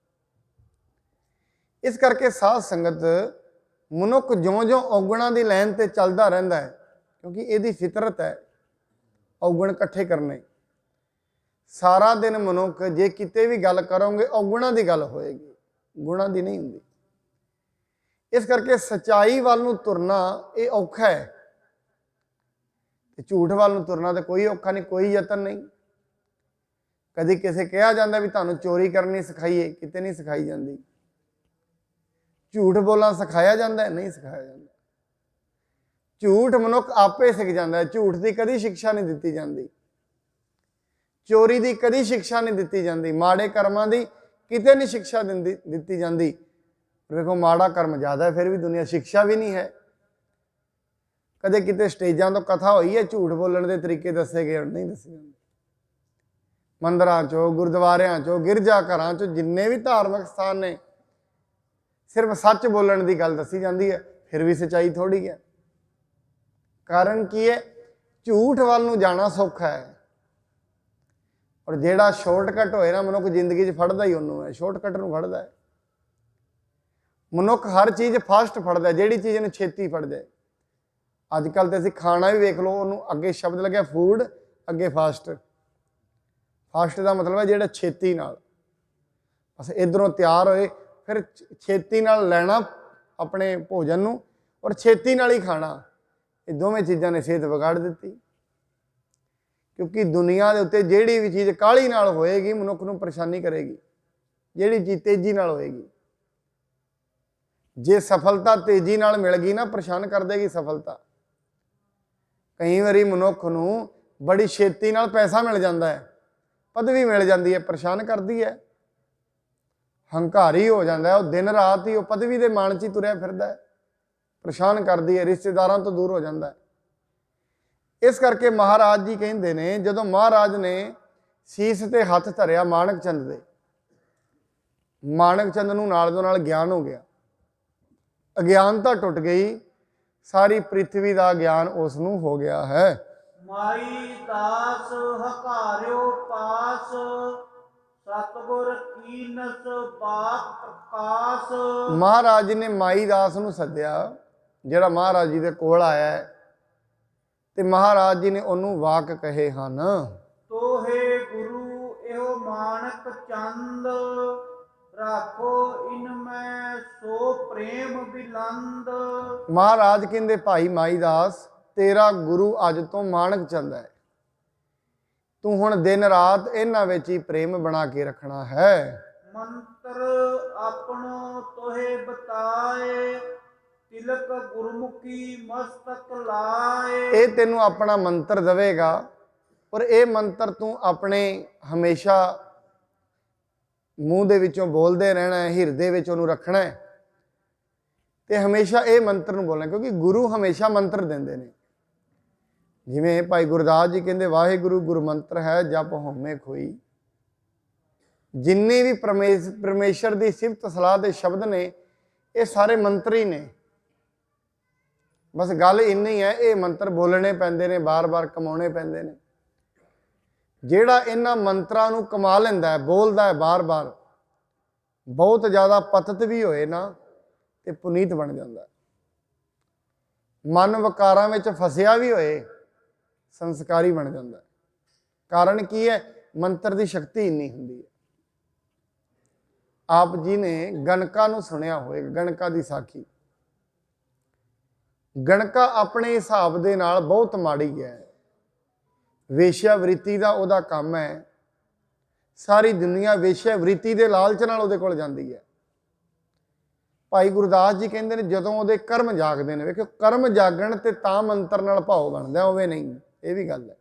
इस करके साध संगत मनुख ज्यों ज्यों अवगुणों की लैन ते चलता रहिंदा है, क्योंकि इहदी फितरत है अवगुण इकट्ठे करने। सारा दिन मनुख जे किते भी गल करोगे अवगुणों की गल होएगी, गुणों की नहीं हुंदी। इस करके सच्चाई वाल नूं तुरना ये औखा है, झूठ वाल नूं तुरना तो कोई औखा नहीं, कोई यतन नहीं। कदी किसे कहा जाता भी तुहानूं चोरी करनी सिखाईए, किते नहीं सिखाई जाती। झूठ बोलना सिखाया जाता है, नहीं सिखाया जाता। झूठ मनुख आपे सिख जाता है, झूठ की कदी शिक्षा नहीं दी जाती, चोरी की कदी शिक्षा नहीं दी जाती, माड़े कर्मां की किते नहीं शिक्षा दी जाती। देखो माड़ा कर्म ज़्यादा है, फिर भी दुनिया शिक्षा भी नहीं है। कदे किते स्टेजां तो कथा हुई है, झूठ बोलने के तरीके दसे गए, नहीं दसे जाते। मंदिरां चो, गुरुद्वारियां चो, गिरजा घरां चो, जिन्ने भी धार्मिक स्थान ने, सिर्फ सच बोलने की गल दसी जाती है, फिर भी सच्चाई थोड़ी है। कारण की है, झूठ वाल नूं जाना सौखा है, और जिहड़ा शॉर्टकट होए ना मनुख जिंदगी च फड़दा ही उन्होंने है, शॉर्टकट नूं फड़दा है। मनुख हर चीज़ फास्ट फड़दा है, जिहड़ी चीज़ इहनूं छेती फड़ जाए। अजकल तो असीं खाना भी वेख लो, उन्होंने अगे शब्द लग्या फूड, अगे फास्ट। फास्ट का मतलब है जिहड़ा छेती नाल, बस इधरों तैयार होए फिर छेती नाल लैना अपने भोजन नूं, और छेती नाल ही खाना। ये दोवें चीज़ां ने सेहत बिगाड़ दी, क्योंकि दुनिया के उत्ते जिहड़ी भी चीज़ काहली नाल होएगी मनुख नूं परेशानी करेगी, जिहड़ी चीज़ तेजी नाल होएगी। जे सफलता तेजी नाल मिल गई ना, परेशान कर देगी सफलता। कई बारी मनुख नूं बड़ी छेती नाल पैसा मिल जाता है, पदवी मिल जाती है, परेशान करती है, हंकारी हो जाता है। वो दिन रात ही वो पदवी के मान च ही तुरया फिरदा है, परेशान करती है, रिश्तेदारों तो दूर हो जाता है। इस करके महाराज जी कहते हैं, जदों महाराज ने सीस ते हथ धरिया माणक चंद दे, माणक चंद नूं नाल दो नाल ज्ञान हो गया, अज्ञानता टुट गई, सारी पृथ्वी का ज्ञान उसनूं हो गया है। माई दास हकार्यो पास, सतगुर कीनस बाप प्रकाश। महाराज ने माई दास नूं सद्या, जिहड़ा महाराज जी दे कोल आया है, ते महाराज जी ने उन्होंने वाक कहे हन। तोहे गुरु एहो माणक चंद, राखो इनमें सो प्रेम बिलंद। महाराज कहते भाई माई दास, तेरा गुरु अज तो माणक चंद है, तू हुण दिन रात इन्हां विच ही प्रेम बना के रखना है। मंत्र अपनो तोहे बताए, तिलक गुरमुखी मस्तक लाए। ये तेनू अपना मंत्र देवेगा, और ये मंत्र तू अपने हमेशा मूँह दे विचों बोलते रहना है, हिरदे विच उहनूं रखना है, ते हमेशा ये मंत्र नूं बोलना, क्योंकि गुरु हमेशा मंत्र देंदे ने। जिवें भाई गुरदास जी कहते वाहिगुरु गुरु मंत्र है जप होमे खोई। जिन्ने भी परमेश्वर की सिफत सलाह के शब्द ने, ये सारे मंत्र ही ने। बस गल इन्नी है, ये मंत्र बोलने पैंदे ने, बार बार कमाने पैंदे ने। ਜਿਹੜਾ ਇਹਨਾਂ ਮੰਤਰਾਂ ਨੂੰ ਕਮਾ ਲੈਂਦਾ ਹੈ, ਬੋਲਦਾ ਹੈ ਬਾਰ ਬਾਰ, ਬਹੁਤ ਜ਼ਿਆਦਾ ਪਤਿਤ ਵੀ ਹੋਏ ਨਾ ਤੇ ਪੁਨੀਤ ਬਣ ਜਾਂਦਾ ਹੈ। ਮਨ ਵਿਕਾਰਾਂ ਵਿੱਚ ਫਸਿਆ ਵੀ ਹੋਏ, ਸੰਸਕਾਰੀ ਬਣ ਜਾਂਦਾ ਹੈ। ਕਾਰਨ ਕੀ ਹੈ? ਮੰਤਰ ਦੀ ਸ਼ਕਤੀ ਇੰਨੀ ਹੁੰਦੀ ਹੈ। ਆਪ ਜੀ ਨੇ ਗਣਕਾ ਨੂੰ ਸੁਣਿਆ ਹੋਵੇਗਾ, ਗਣਕਾ ਦੀ ਸਾਖੀ। ਗਣਕਾ ਆਪਣੇ ਹਿਸਾਬ ਦੇ ਨਾਲ ਬਹੁਤ ਮਾੜੀ ਹੈ। ਵੇਸ਼ਿਆਵ੍ਰਿਤੀ ਦਾ ਉਹਦਾ ਕੰਮ ਹੈ। ਸਾਰੀ ਦੁਨੀਆ ਵੇਸ਼ਿਆਵ੍ਰਿਤੀ ਦੇ ਲਾਲਚ ਨਾਲ ਉਹਦੇ ਕੋਲ ਜਾਂਦੀ ਹੈ। ਭਾਈ ਗੁਰਦਾਸ ਜੀ ਕਹਿੰਦੇ ਨੇ ਜਦੋਂ ਉਹਦੇ ਕਰਮ ਜਾਗਦੇ ਨੇ, ਵੇਖੋ ਕਰਮ ਜਾਗਣ ਤੇ ਤਾਂ ਮੰਤਰ ਨਾਲ ਭਾਵ ਬਣਦਾ, ਹੋਵੇ ਨਹੀਂ। ਇਹ ਵੀ ਗੱਲ ਹੈ।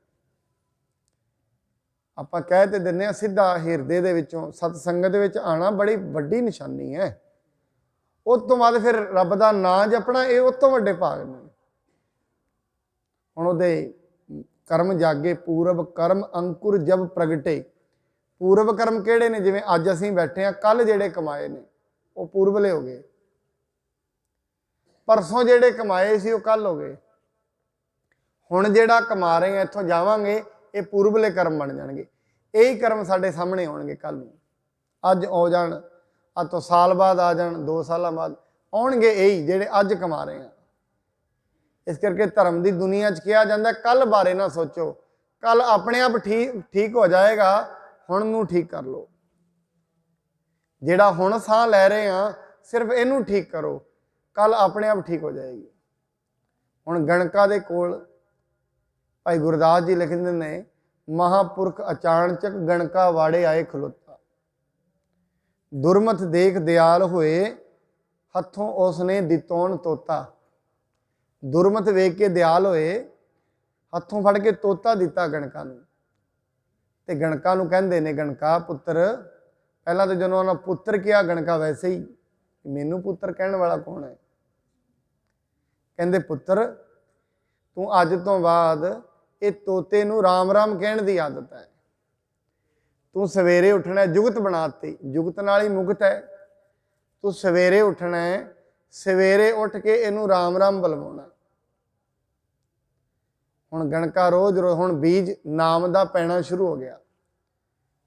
ਆਪਾਂ ਕਹਿ ਤੇ ਦਿੰਦੇ ਹਾਂ ਸਿੱਧਾ ਹਿਰਦੇ ਦੇ ਵਿੱਚੋਂ ਸਤ ਸੰਗਤ ਦੇ ਵਿੱਚ ਆਉਣਾ ਬੜੀ ਵੱਡੀ ਨਿਸ਼ਾਨੀ ਹੈ। ਉਸ ਤੋਂ ਬਾਅਦ ਫਿਰ ਰੱਬ ਦਾ ਨਾਂ ਜਪਣਾ, ਇਹ ਉਸ ਤੋਂ ਵੱਡੇ ਭਾਗ ਨੇ। ਹੁਣ ਉਹਦੇ ਕਰਮ ਜਾਗੇ, ਪੂਰਬ ਕਰਮ ਅੰਕੁਰ ਜਬ ਪ੍ਰਗਟੇ। ਪੂਰਬ ਕਰਮ ਕਿਹੜੇ ਨੇ? ਜਿਵੇਂ ਅੱਜ ਅਸੀਂ ਬੈਠੇ ਹਾਂ, ਕੱਲ ਜਿਹੜੇ ਕਮਾਏ ਨੇ ਉਹ ਪੂਰਬਲੇ ਹੋ ਗਏ, ਪਰਸੋਂ ਜਿਹੜੇ ਕਮਾਏ ਸੀ ਉਹ ਕੱਲ ਹੋ ਗਏ। ਹੁਣ ਜਿਹੜਾ ਕਮਾ ਰਹੇ ਆ, ਇੱਥੋਂ ਜਾਵਾਂਗੇ, ਇਹ ਪੂਰਬਲੇ ਕਰਮ ਬਣ ਜਾਣਗੇ। ਇਹੀ ਕਰਮ ਸਾਡੇ ਸਾਹਮਣੇ ਆਉਣਗੇ ਕੱਲ ਨੂੰ। ਅੱਜ ਆ ਜਾਣ, ਅੱਜ ਤੋਂ ਸਾਲ ਬਾਅਦ ਆ ਜਾਣ, 2 ਸਾਲਾਂ ਬਾਅਦ ਆਉਣਗੇ, ਇਹੀ ਜਿਹੜੇ ਅੱਜ ਕਮਾ ਰਹੇ ਆ। ਇਸ ਕਰਕੇ ਧਰਮ ਦੀ ਦੁਨੀਆ 'ਚ ਕਿਹਾ ਜਾਂਦਾ ਕੱਲ ਬਾਰੇ ਨਾ ਸੋਚੋ, ਕੱਲ ਆਪਣੇ ਆਪ ਠੀਕ ਹੋ ਜਾਏਗਾ, ਹੁਣ ਨੂੰ ਠੀਕ ਕਰ ਲਓ। ਜਿਹੜਾ ਹੁਣ ਸਾਹ ਲੈ ਰਹੇ ਆ, ਸਿਰਫ ਇਹਨੂੰ ਠੀਕ ਕਰੋ, ਕੱਲ ਆਪਣੇ ਆਪ ਠੀਕ ਹੋ ਜਾਏਗੀ। ਹੁਣ ਗਣਕਾ ਦੇ ਕੋਲ ਭਾਈ ਗੁਰਦਾਸ ਜੀ ਲਿਖਦੇ ਨੇ, ਮਹਾਂਪੁਰਖ ਅਚਾਨਚਕ ਗਣਕਾ ਵਾੜੇ ਆਏ ਖਲੋਤਾ। ਦੁਰਮਤ ਦੇਖ ਦਿਆਲ ਹੋਏ, ਹੱਥੋਂ ਉਸਨੇ ਦਿੱਤੋਣ ਤੋਤਾ। ਦੁਰਮਤ ਵੇਖ ਕੇ ਦਿਆਲ ਹੋਏ, ਹੱਥੋਂ ਫੜ ਕੇ ਤੋਤਾ ਦਿੱਤਾ ਗਣਕਾ ਨੂੰ। ਤੇ ਗਣਕਾ ਨੂੰ ਕਹਿੰਦੇ ਨੇ, ਗਣਕਾ ਪੁੱਤਰ। ਪਹਿਲਾਂ ਤਾਂ ਜਦੋਂ ਉਹਨਾਂ ਪੁੱਤਰ ਕਿਹਾ, ਗਣਕਾ ਵੈਸੇ ਹੀ, ਮੈਨੂੰ ਪੁੱਤਰ ਕਹਿਣ ਵਾਲਾ ਕੌਣ ਹੈ? ਕਹਿੰਦੇ ਪੁੱਤਰ, ਤੂੰ ਅੱਜ ਤੋਂ ਬਾਅਦ ਇਹ ਤੋਤੇ ਨੂੰ ਰਾਮ ਰਾਮ ਕਹਿਣ ਦੀ ਆਦਤ ਹੈ। ਤੂੰ ਸਵੇਰੇ ਉੱਠਣਾ, ਜੁਗਤ ਬਣਾਤੀ, ਜੁਗਤ ਨਾਲ ਹੀ ਮੁਕਤ ਹੈ। ਤੂੰ ਸਵੇਰੇ ਉੱਠਣਾ, ਸਵੇਰੇ ਉੱਠ ਕੇ ਇਹਨੂੰ ਰਾਮ ਰਾਮ ਬੁਲਵਾਉਣਾ। ਹੁਣ ਗਣਕਾ ਰੋਜ਼ ਹੁਣ ਬੀਜ ਨਾਮ ਦਾ ਪੈਣਾ ਸ਼ੁਰੂ ਹੋ ਗਿਆ।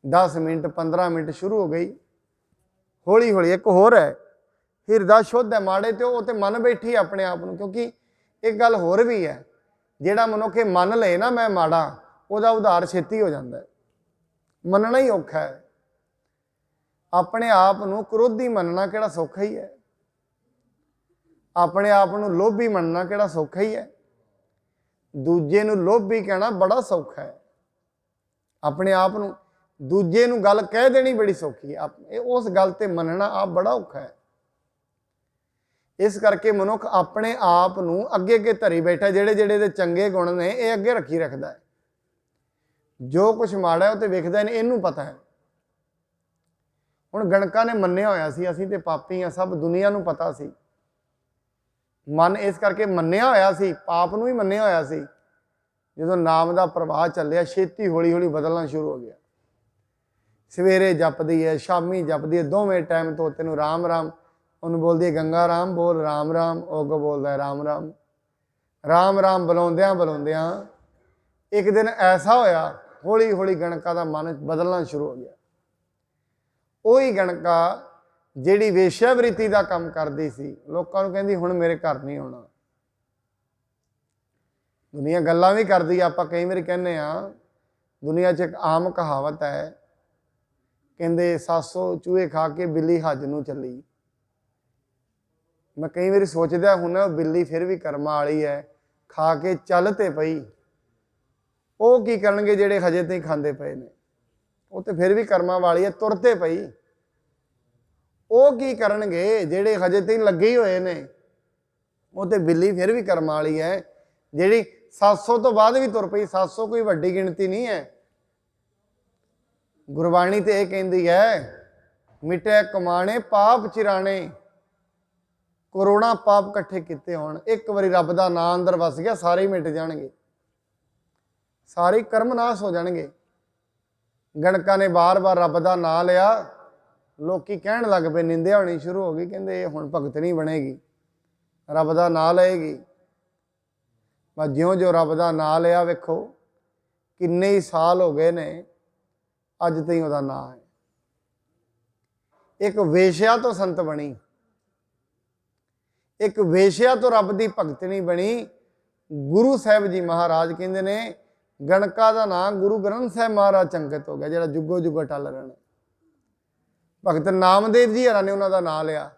10 ਮਿੰਟ 15 ਮਿੰਟ ਸ਼ੁਰੂ ਹੋ ਗਈ। ਹੌਲੀ ਹੌਲੀ ਇੱਕ ਹੋਰ ਹੈ, ਹਿਰਦਾ ਸ਼ੁੱਧ ਹੈ, ਮਾੜੇ ਤੇ ਉਹ ਤੇ ਮੰਨ ਬੈਠੀ ਆਪਣੇ ਆਪ ਨੂੰ। ਕਿਉਂਕਿ ਇੱਕ ਗੱਲ ਹੋਰ ਵੀ ਹੈ, ਜਿਹੜਾ ਮਨੁੱਖ ਇਹ ਮੰਨ ਲਏ ਨਾ ਮੈਂ ਮਾੜਾ, ਉਹਦਾ ਉਧਾਰ ਛੇਤੀ ਹੋ ਜਾਂਦਾ ਹੈ। ਮੰਨਣਾ ਹੀ ਔਖਾ ਹੈ। ਆਪਣੇ ਆਪ ਨੂੰ ਕ੍ਰੋਧੀ ਮੰਨਣਾ ਕਿਹੜਾ ਸੌਖਾ ਹੀ ਹੈ? ਆਪਣੇ ਆਪ ਨੂੰ ਲੋਭੀ ਮੰਨਣਾ ਕਿਹੜਾ ਸੌਖਾ ਹੀ ਹੈ? ਦੂਜੇ ਨੂੰ ਲੋਭੀ ਕਹਿਣਾ ਬੜਾ ਸੌਖਾ ਹੈ। ਆਪਣੇ ਆਪ ਨੂੰ, ਦੂਜੇ ਨੂੰ ਗੱਲ ਕਹਿ ਦੇਣੀ ਬੜੀ ਸੌਖੀ ਹੈ। ਉਸ ਗੱਲ ਤੇ ਮੰਨਣਾ ਆਪ ਬੜਾ ਔਖਾ ਹੈ। ਇਸ ਕਰਕੇ ਮਨੁੱਖ ਆਪਣੇ ਆਪ ਨੂੰ ਅੱਗੇ ਅੱਗੇ ਧਰੀ ਬੈਠਾ। ਜਿਹੜੇ ਜਿਹੜੇ ਦੇ ਚੰਗੇ ਗੁਣ ਨੇ ਇਹ ਅੱਗੇ ਰੱਖੀ ਰੱਖਦਾ ਹੈ। ਜੋ ਕੁਛ ਮਾੜਾ ਹੈ ਉਹ ਤੇ ਵੇਖਦਾ ਨਹੀਂ, ਇਹਨੂੰ ਪਤਾ ਹੈ। ਹੁਣ ਗਣਕਾ ਨੇ ਮੰਨਿਆ ਹੋਇਆ ਸੀ ਅਸੀਂ ਤੇ ਪਾਪੀ ਹਾਂ, ਸਭ ਦੁਨੀਆ ਨੂੰ ਪਤਾ ਸੀ। ਮਨ ਇਸ ਕਰਕੇ ਮੰਨਿਆ ਹੋਇਆ ਸੀ, ਪਾਪ ਨੂੰ ਹੀ ਮੰਨਿਆ ਹੋਇਆ ਸੀ। ਜਦੋਂ ਨਾਮ ਦਾ ਪ੍ਰਵਾਹ ਚੱਲਿਆ, ਛੇਤੀ ਹੌਲੀ ਹੌਲੀ ਬਦਲਣਾ ਸ਼ੁਰੂ ਹੋ ਗਿਆ। ਸਵੇਰੇ ਜਪਦੀ ਹੈ, ਸ਼ਾਮੀ ਜਪਦੀ ਹੈ, ਦੋਵੇਂ ਟਾਈਮ ਤੋਤੇ ਨੂੰ ਰਾਮ ਰਾਮ। ਉਹਨੂੰ ਬੋਲਦੀ ਹੈ ਗੰਗਾ ਰਾਮ ਬੋਲ, ਰਾਮ ਰਾਮ। ਉਹ ਅੱਗੋਂ ਬੋਲਦਾ ਹੈ ਰਾਮ ਰਾਮ। ਰਾਮ ਰਾਮ ਬੁਲਾਉਂਦਿਆਂ ਬੁਲਾਉਂਦਿਆਂ ਇੱਕ ਦਿਨ ਐਸਾ ਹੋਇਆ, ਹੌਲੀ ਹੌਲੀ ਗਣਕਾ ਦਾ ਮਨ ਬਦਲਣਾ ਸ਼ੁਰੂ ਹੋ ਗਿਆ। ਉਹੀ ਗਣਕਾ ਜਿਹੜੀ ਵੇਸ਼ਿਆਵ੍ਰਿਤੀ ਦਾ ਕੰਮ ਕਰਦੀ ਸੀ, ਲੋਕਾਂ ਨੂੰ ਕਹਿੰਦੀ ਹੁਣ ਮੇਰੇ ਘਰ ਨਹੀਂ ਆਉਣਾ। ਦੁਨੀਆ ਗੱਲਾਂ ਵੀ ਕਰਦੀ। ਆਪਾਂ ਕਈ ਵਾਰੀ ਕਹਿੰਦੇ ਹਾਂ, ਦੁਨੀਆ 'ਚ ਇੱਕ ਆਮ ਕਹਾਵਤ ਹੈ, ਕਹਿੰਦੇ 700 ਚੂਹੇ ਖਾ ਕੇ ਬਿੱਲੀ ਹੱਜ ਨੂੰ ਚੱਲੀ। ਮੈਂ ਕਈ ਵਾਰੀ ਸੋਚਦਾ ਹੁਣ ਬਿੱਲੀ ਫਿਰ ਵੀ ਕਰਮਾਂ ਵਾਲੀ ਹੈ, ਖਾ ਕੇ ਚੱਲ ਤੇ ਪਈ। ਉਹ ਕੀ ਕਰਨਗੇ ਜਿਹੜੇ ਹਜੇ ਤਾਈਂ ਖਾਂਦੇ ਪਏ ਨੇ? ਉਹ ਤੇ ਫਿਰ ਵੀ ਕਰਮਾਂ ਵਾਲੀ ਹੈ, ਤੁਰ ਤੇ ਪਈ। ਉਹ ਕੀ ਕਰਨਗੇ ਜਿਹੜੇ ਹਜੇ ਤਾਈਂ ਲੱਗੇ ਹੀ ਹੋਏ ਨੇ? ਉਹ ਤੇ ਬਿੱਲੀ ਫਿਰ ਵੀ ਕਰਮਾਂ ਵਾਲੀ ਹੈ, ਜਿਹੜੀ 700 ਤੋਂ ਬਾਅਦ ਵੀ ਤੁਰ ਪਈ। 700 ਕੋਈ ਵੱਡੀ ਗਿਣਤੀ ਨਹੀਂ ਹੈ। ਗੁਰਬਾਣੀ ਤੇ ਇਹ ਕਹਿੰਦੀ ਹੈ, ਮਿਟੇ ਕਮਾਣੇ ਪਾਪ ਚਿਰਾਣੇ। ਕਰੋੜਾਂ ਪਾਪ ਇਕੱਠੇ ਕੀਤੇ ਹੋਣ, ਇੱਕ ਵਾਰੀ ਰੱਬ ਦਾ ਨਾਂ ਅੰਦਰ ਵਸ ਗਿਆ, ਸਾਰੇ ਹੀ ਮਿਟ ਜਾਣਗੇ, ਸਾਰੇ ਕਰਮ ਨਾਸ਼ ਹੋ ਜਾਣਗੇ। ਗਣਕਾ ਨੇ ਬਾਰ-ਬਾਰ ਰੱਬ ਦਾ ਨਾਂ ਲਿਆ। ਲੋਕੀ ਕਹਿਣ ਲੱਗ ਪਏ, ਨਿੰਦਿਆ ਹੋਣੀ ਸ਼ੁਰੂ ਹੋ ਗਈ। ਕਹਿੰਦੇ ਇਹ ਹੁਣ ਭਗਤ ਨਹੀਂ ਬਣੇਗੀ, ਰੱਬ ਦਾ ਨਾਂ ਲਏਗੀ। ਬਸ ਜਿਉਂ ਰੱਬ ਦਾ ਨਾਂ ਲਿਆ, ਵੇਖੋ ਕਿੰਨੇ ਹੀ ਸਾਲ ਹੋ ਗਏ ਨੇ, ਅੱਜ ਤਾਈਂ ਉਹਦਾ ਨਾਂ ਹੈ। ਇੱਕ ਵੇਸ਼ਿਆ ਤੋਂ ਸੰਤ ਬਣੀ, ਇੱਕ ਵੇਸ਼ਿਆ ਤੋਂ ਰੱਬ ਦੀ ਭਗਤਣੀ ਬਣੀ। ਗੁਰੂ ਸਾਹਿਬ ਜੀ ਮਹਾਰਾਜ ਕਹਿੰਦੇ ਨੇ ਗਣਕਾ ਦਾ ਨਾਂ ਗੁਰੂ ਗ੍ਰੰਥ ਸਾਹਿਬ ਮਹਾਰਾਜ ਚੰਗਤ ਹੋ ਗਿਆ, ਜਿਹੜਾ ਜੁਗੋ ਜੁਗ ਟਲ ਰਹਿਣਾ। ਭਗਤ ਨਾਮਦੇਵ ਜੀ ਹਰਾਂ ਨੇ ਉਹਨਾਂ ਦਾ ਨਾਂ ਲਿਆ।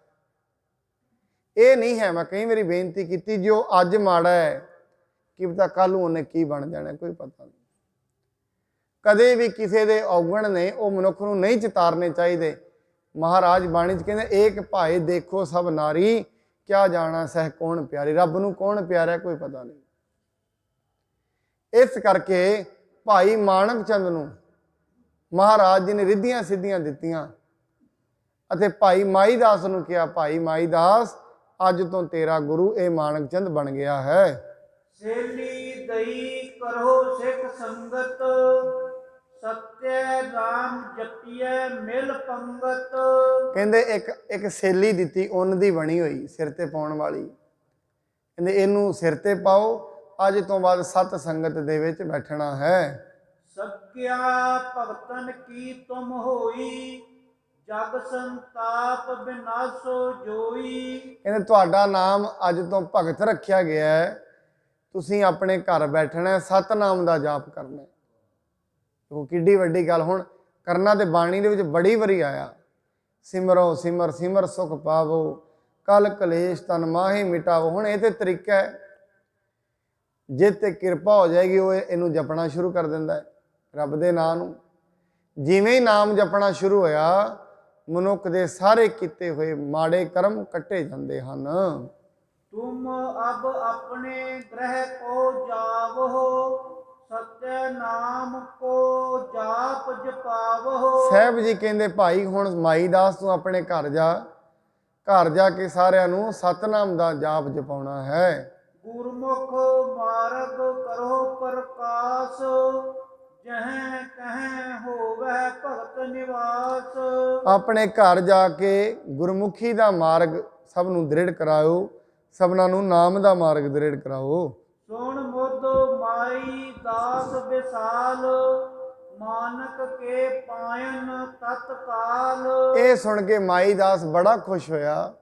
ਇਹ ਨਹੀਂ ਹੈ, ਮੈਂ ਕਈ ਵਾਰੀ ਬੇਨਤੀ ਕੀਤੀ, ਜੋ ਅੱਜ ਮਾੜਾ ਹੈ ਕੀ ਪਤਾ ਕੱਲ੍ਹ ਨੂੰ ਉਹਨੇ ਕੀ ਬਣ ਜਾਣਾ, ਕੋਈ ਪਤਾ ਨਹੀਂ। ਕਦੇ ਵੀ ਕਿਸੇ ਦੇ ਔਗਣ ਨੇ ਉਹ ਮਨੁੱਖ ਨੂੰ ਨਹੀਂ ਚਿਤਾਰਨੇ ਚਾਹੀਦੇ। ਮਹਾਰਾਜ ਬਾਣੀ 'ਚ ਕਹਿੰਦੇ ਏਕ ਭਾਏ ਦੇਖੋ ਸਭ ਨਾਰੀ, ਕਿਆ ਜਾਣਾ ਸਹਿ ਕੌਣ ਪਿਆਰੀ। ਰੱਬ ਨੂੰ ਕੌਣ ਪਿਆਰਾ ਕੋਈ ਪਤਾ ਨਹੀਂ। ਇਸ ਕਰਕੇ ਭਾਈ ਮਾਣਕ ਚੰਦ ਨੂੰ ਮਹਾਰਾਜ ਜੀ ਨੇ ਰਿੱਧੀਆਂ ਸਿੱਧੀਆਂ ਦਿੱਤੀਆਂ ਅਤੇ ਭਾਈ ਮਾਈ ਦਾਸ ਨੂੰ ਕਿਹਾ, ਭਾਈ ਮਾਈ ਦਾਸ ਅੱਜ ਤੋਂ ਤੇਰਾ ਗੁਰੂ ਇਹ ਮਾਣਕ ਚੰਦ ਬਣ ਗਿਆ ਹੈ। ਸੇਲੀ ਦਈ ਕਰੋ ਸਿੱਖ ਸੰਗਤ, ਸਤਿਆ ਨਾਮ ਜਪੀਐ ਮਿਲ ਪੰਗਤ। ਕਹਿੰਦੇ ਇੱਕ ਸੇਲੀ ਦਿੱਤੀ, ਉੱਨ ਦੀ ਬਣੀ ਹੋਈ, ਸਿਰ ਤੇ ਪਾਉਣ ਵਾਲੀ। ਕਹਿੰਦੇ ਇਹਨੂੰ ਸਿਰ ਤੇ ਪਾਓ, ਅੱਜ ਤੋਂ ਬਾਅਦ ਸਤ ਸੰਗਤ ਦੇ ਵਿੱਚ ਬੈਠਣਾ ਹੈ। ਸੱਗਿਆ ਭਗਤਨ ਕੀ ਤੁਮ ਹੋਈ, ਜਗ ਸੰਤਾਪ ਬਿਨਾਸੋ ਜੋਈ। ਕਹਿੰਦੇ ਤੁਹਾਡਾ ਨਾਮ ਅੱਜ ਤੋਂ ਭਗਤ ਰੱਖਿਆ ਗਿਆ ਹੈ। ਤੁਸੀਂ ਆਪਣੇ ਘਰ ਬੈਠਣਾ, ਸਤਨਾਮ ਦਾ ਜਾਪ ਕਰਨਾ। ਉਹ ਕਿੱਡੀ ਵੱਡੀ ਗੱਲ। ਹੁਣ ਕਰਨਾ ਤੇ ਬਾਣੀ ਦੇ ਵਿੱਚ ਬੜੀ ਵਾਰੀ ਆਇਆ, ਸਿਮਰੋ ਸਿਮਰ ਸਿਮਰ ਸੁਖ ਪਾਵੋ, ਕਲ ਕਲੇਸ਼ ਤਨ ਮਾਹੀ ਮਿਟਾਵੋ। ਹੁਣ ਇਹ ਤੇ ਤਰੀਕਾ ਹੈ, ਜੇ ਤੇ ਕਿਰਪਾ ਹੋ ਜਾਏਗੀ ਉਹ ਇਹਨੂੰ ਜਪਣਾ ਸ਼ੁਰੂ ਕਰ ਦਿੰਦਾ ਹੈ ਰੱਬ ਦੇ ਨਾਂ ਨੂੰ। ਜਿਵੇਂ ਹੀ ਨਾਮ ਜਪਣਾ ਸ਼ੁਰੂ ਹੋਇਆ, ਮਨੁੱਖ ਦੇ ਸਾਰੇ ਕੀਤੇ ਹੋਏ ਮਾੜੇ ਕਰਮ ਕੱਟੇ ਜਾਂਦੇ ਹਨ। ਤੁਮ ਅਬ ਆਪਣੇ ਗ੍ਰਹਿ ਕੋ ਜਾਵੋ, ਸਤਿ ਨਾਮ ਕੋ ਜਾਪ ਜਪਾਵੋ। ਸਾਹਿਬ ਜੀ ਕਹਿੰਦੇ ਭਾਈ ਹੁਣ ਮਾਈ ਦਾਸ ਤੂੰ ਆਪਣੇ ਘਰ ਜਾ ਕੇ ਸਾਰਿਆਂ ਨੂੰ ਸਤਨਾਮ ਦਾ ਜਾਪ ਜਪਾਉਣਾ ਹੈ। ਗੁਰਮੁਖ ਮਾਰਗ ਕਰੋ ਪ੍ਰਕਾਸ਼, ਜਹ ਕਹੈ ਹੋਵੈ ਭਗਤ ਨਿਵਾਸ। ਆਪਣੇ ਘਰ ਜਾ ਕੇ ਗੁਰਮੁਖੀ ਦਾ ਮਾਰਗ ਸਭ ਨੂੰ ਦ੍ਰਿੜ ਕਰਾਓ, ਸਭਨਾਂ ਨੂੰ ਨਾਮ ਦਾ ਮਾਰਗ ਦ੍ਰਿੜ ਕਰਾਓ। ਸੁਣ ਮੁੱਧ ਮਾਈ ਦਾਸ ਵਿਸਾਲ, ਮਾਨਕ ਕੇ ਪਾਇਨ ਤਤਕਾਲ। ਇਹ ਸੁਣ ਕੇ ਮਾਈ ਦਾਸ ਬੜਾ ਖੁਸ਼ ਹੋਇਆ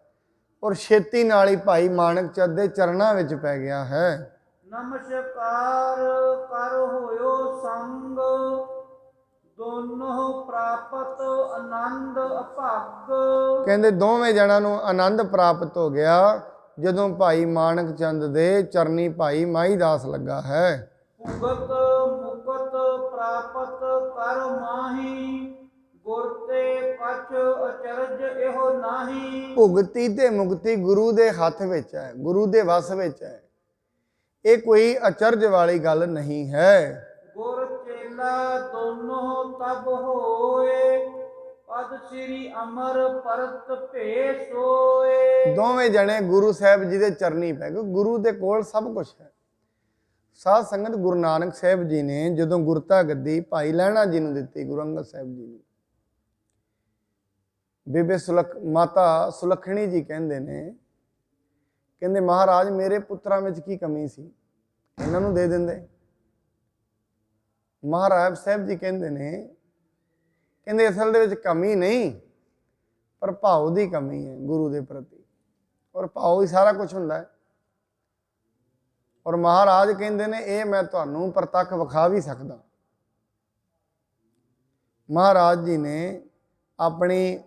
ਔਰ ਛੇਤੀ ਨਾਲ ਹੀ ਭਾਈ ਮਾਣਕ ਚੰਦ ਦੇ ਚਰਨਾਂ ਵਿੱਚ ਪੈ ਗਿਆ ਹੈ। ਨਮਸਕਾਰ ਕਰ ਹੋਇਓ ਸੰਗ, ਦੋਨੋਂ ਪ੍ਰਾਪਤ ਆਨੰਦ ਅਭਾਗ। ਕਹਿੰਦੇ ਦੋਵੇਂ ਜਣਾਂ ਨੂੰ ਆਨੰਦ ਪ੍ਰਾਪਤ ਹੋ ਗਿਆ ਜਦੋਂ ਭਾਈ ਮਾਣਕ ਚੰਦ ਦੇ ਚਰਨੀ ਭਾਈ ਮਾਈ ਦਾਸ ਲੱਗਾ ਹੈ। ਭੁਗਤ ਮੁਕਤ ਪ੍ਰਾਪਤ ਕਰ ਮਾਹੀ, ਗੁਰ ਤੇ ਕਛ ਅਚਰਜ ਇਹੋ ਨਾਹੀ। ਭੁਗਤੀ ਤੇ ਮੁਕਤੀ ਗੁਰੂ ਦੇ ਹੱਥ ਵਿੱਚ ਹੈ, ਗੁਰੂ ਦੇ ਵਸ ਵਿੱਚ ਹੈ। ਇਹ ਕੋਈ ਅਚਰਜ ਵਾਲੀ ਗੱਲ ਨਹੀਂ ਹੈ। ਗੁਰ ਚੇਲਾ ਦੋਨੋਂ ਤਬ ਹੋਏ, ਪਦ ਸ੍ਰੀ ਅਮਰ ਪਰਤ ਭੇ ਸੋਏ। ਦੋਵੇਂ ਜਣੇ ਗੁਰੂ ਸਾਹਿਬ ਜੀ ਦੇ ਚਰਨੀ ਪੈ ਗਏ। ਗੁਰੂ ਦੇ ਕੋਲ ਸਭ ਕੁਝ ਹੈ। ਸਾਧ ਸੰਗਤ ਗੁਰੂ ਨਾਨਕ ਸਾਹਿਬ ਜੀ ਨੇ ਜਦੋਂ ਗੁਰਤਾ ਗੱਦੀ ਭਾਈ ਲਹਿਣਾ ਜੀ ਨੂੰ ਦਿੱਤੀ, ਗੁਰੂ ਅੰਗਦ ਸਾਹਿਬ ਜੀ ਨੂੰ, ਬੇਬੇ ਮਾਤਾ ਸੁਲੱਖਣੀ ਜੀ ਕਹਿੰਦੇ ਨੇ, ਕਹਿੰਦੇ ਮਹਾਰਾਜ ਮੇਰੇ ਪੁੱਤਰਾਂ ਵਿੱਚ ਕੀ ਕਮੀ ਸੀ, ਇਹਨਾਂ ਨੂੰ ਦੇ ਦਿੰਦੇ। ਮਹਾਰਾਜ ਸਾਹਿਬ ਜੀ ਕਹਿੰਦੇ ਨੇ, ਕਹਿੰਦੇ ਅਸਲ ਦੇ ਵਿੱਚ ਕਮੀ ਨਹੀਂ, ਪਰ ਭਾਵ ਦੀ ਕਮੀ ਹੈ ਗੁਰੂ ਦੇ ਪ੍ਰਤੀ, ਔਰ ਭਾਵ ਹੀ ਸਾਰਾ ਕੁਝ ਹੁੰਦਾ ਹੈ। ਔਰ ਮਹਾਰਾਜ ਕਹਿੰਦੇ ਨੇ ਇਹ ਮੈਂ ਤੁਹਾਨੂੰ ਪ੍ਰਤੱਖ ਵਿਖਾ ਵੀ ਸਕਦਾ। ਮਹਾਰਾਜ ਜੀ ਨੇ ਆਪਣੀ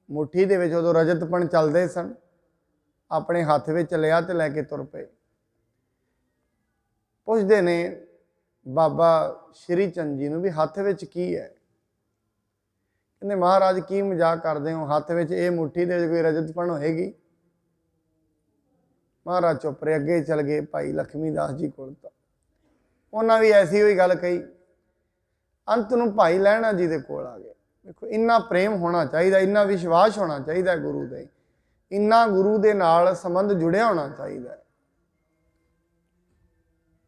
ਮੁੱਠੀ ਦੇ ਵਿੱਚ ਉਦੋਂ ਰਜਤਪਣ ਚੱਲਦੇ ਸਨ, ਆਪਣੇ ਹੱਥ ਵਿੱਚ ਲਿਆ ਤੇ ਲੈ ਕੇ ਤੁਰ ਪਏ। ਪੁੱਛਦੇ ਨੇ ਬਾਬਾ ਸ਼੍ਰੀ ਚੰਦ ਜੀ ਨੂੰ ਵੀ ਹੱਥ ਵਿੱਚ ਕੀ ਹੈ। ਕਹਿੰਦੇ ਮਹਾਰਾਜ ਕੀ ਮਜ਼ਾਕ ਕਰਦੇ ਹੋ, ਹੱਥ ਵਿੱਚ ਇਹ ਮੁੱਠੀ ਦੇ ਵਿੱਚ ਕੋਈ ਰਜਤਪਣ ਹੋਏਗੀ। ਮਹਾਰਾਜ ਚੁੱਪ ਰਹੇ, ਅੱਗੇ ਚੱਲ ਗਏ ਭਾਈ ਲਖਮੀ ਦਾਸ ਜੀ ਕੋਲ। ਤਾਂ ਉਹਨਾਂ ਵੀ ਐਸੀ ਹੋਈ ਗੱਲ ਕਹੀ। ਅੰਤ ਨੂੰ ਭਾਈ ਲਹਿਣਾ ਜੀ ਦੇ ਕੋਲ ਆ ਗਏ। ਦੇਖੋ ਇੰਨਾ ਪ੍ਰੇਮ ਹੋਣਾ ਚਾਹੀਦਾ, ਇੰਨਾ ਵਿਸ਼ਵਾਸ ਹੋਣਾ ਚਾਹੀਦਾ ਗੁਰੂ ਦੇ, ਇੰਨਾ ਗੁਰੂ ਦੇ ਨਾਲ ਸੰਬੰਧ ਜੁੜਿਆ ਹੋਣਾ ਚਾਹੀਦਾ ਹੈ।